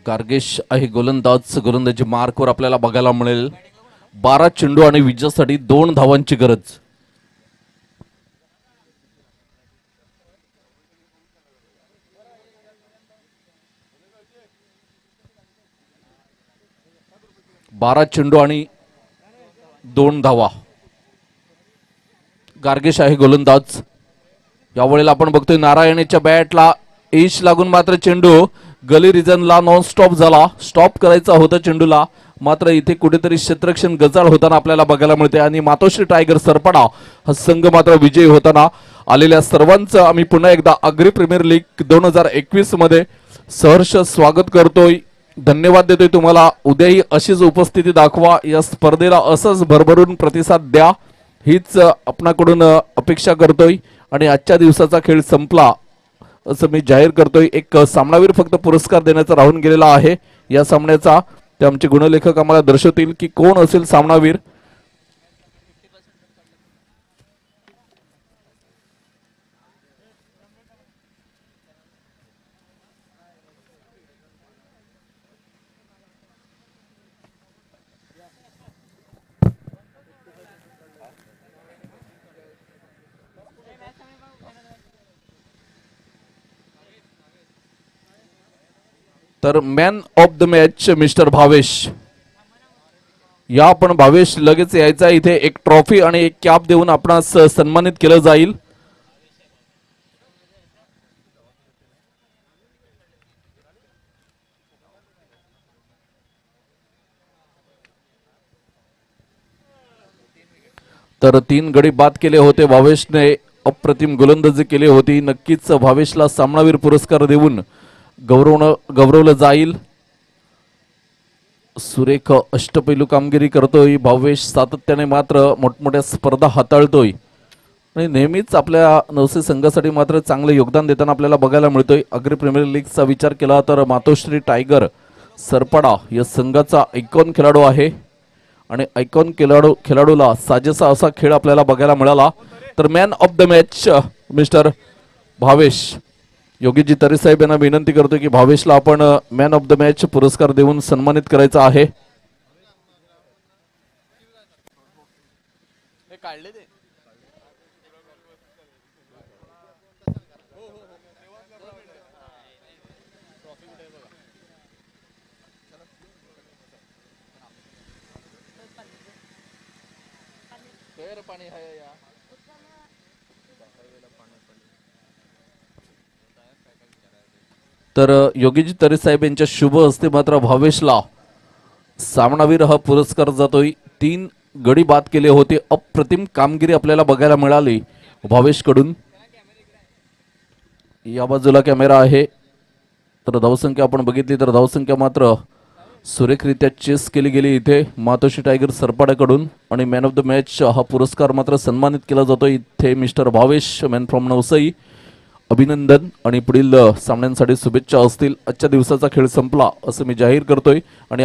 गार्गेश आहे गोलंदाज. गोलंदाजी मार्कवर आपल्याला बघायला मिळेल. 12 चेंडू आणि विजयासाठी 2 धावांची गरज. बारा चेंडू आणि 2 धावा. गार्गेश आहे गोलंदाज. यावेळेला आपण बघतोय नारायणच्या बॅटला एज लागून मात्र चेंडू गली रिजनला नॉन स्टॉप झाला. स्टॉप करायचा होता चेंडूला, मात्र इथे कुठेतरी क्षेत्ररक्षण गजाळ होताना आपल्याला बघायला मिळते आणि मातोश्री टायगर सरपडा हा संघ मात्र विजयी होताना आलेल्या सर्वांचं आम्ही पुन्हा एकदा आगरी प्रीमियर लीग 2021 मध्ये सहर्ष स्वागत करतोय, धन्यवाद देतोय तुम्हाला. उद्याही अशीच उपस्थिती दाखवा, या स्पर्धेला असंच भरभरून प्रतिसाद द्या हीच आपणाकडून अपेक्षा करतोय. आणि आजच्या दिवसाचा खेळ संपला असं मी जाहीर करतोय. एक सामनावीर फक्त पुरस्कार देण्याचा राहून गेलेला आहे या सामन्याचा. ते आमचे गुणलेखक आम्हाला दर्शवतील की कोण असेल सामनावीर. तर man of the match mister Bhavesh. या आपण भावेश लगेच यायचा, इथे एक ट्रॉफी आणि एक कॅप देऊन आपणास सन्मानित केलं जाईल. तर 3 गडी बाद केले होते भावेशने, अप्रतिम गोलंदाजी केली होती. नक्कीच भावेशला सामनावीर पुरस्कार देऊन गौरवलं जाईल. सुरेख अष्टपैलू कामगिरी करतोय भावेश, सातत्याने मात्र मोठमोठ्या स्पर्धा हाताळतोय आणि नेहमीच आपल्या नवसे संघासाठी मात्र चांगले योगदान देताना आपल्याला बघायला मिळतोय. अग्री प्रीमियर लीगचा विचार केला तर मातोश्री टायगर सरपडा या संघाचा आयकॉन खेळाडू आहे आणि आयकॉन खेळाडूला साजेसा असा खेळ आपल्याला बघायला मिळाला. तर man of the match mister Bhavesh. Yogiji Tare साहेब यांना विनंती करतो की भावेशला आपण मॅन ऑफ द मॅच पुरस्कार देऊन सन्मानित करायचा आहे. तर योगीजी तरे साहेब यांच्या शुभ हस्ते मात्र भावेशला सामनावीर हा पुरस्कार जातोय. 3 गडी बाद केले होते, अप्रतिम कामगिरी आपल्याला बघायला मिळाली भावेश कडून. या बाजूला कॅमेरा आहे. तर धावसंख्या आपण बघितली तर धावसंख्या मात्र सुरेखरित्या चेस केली गेली इथे मातोश्री टायगर सरपाड्याकडून. आणि मॅन ऑफ द मॅच हा पुरस्कार मात्र सन्मानित केला जातो इथे मिस्टर भावेश, मॅन फ्रॉम नवसई. अभिनंदन आणि पुढील सामन्यांसाठी शुभेच्छा असतील. आजच्या दिवसाचा खेळ संपला असं मी जाहीर करतोय आणि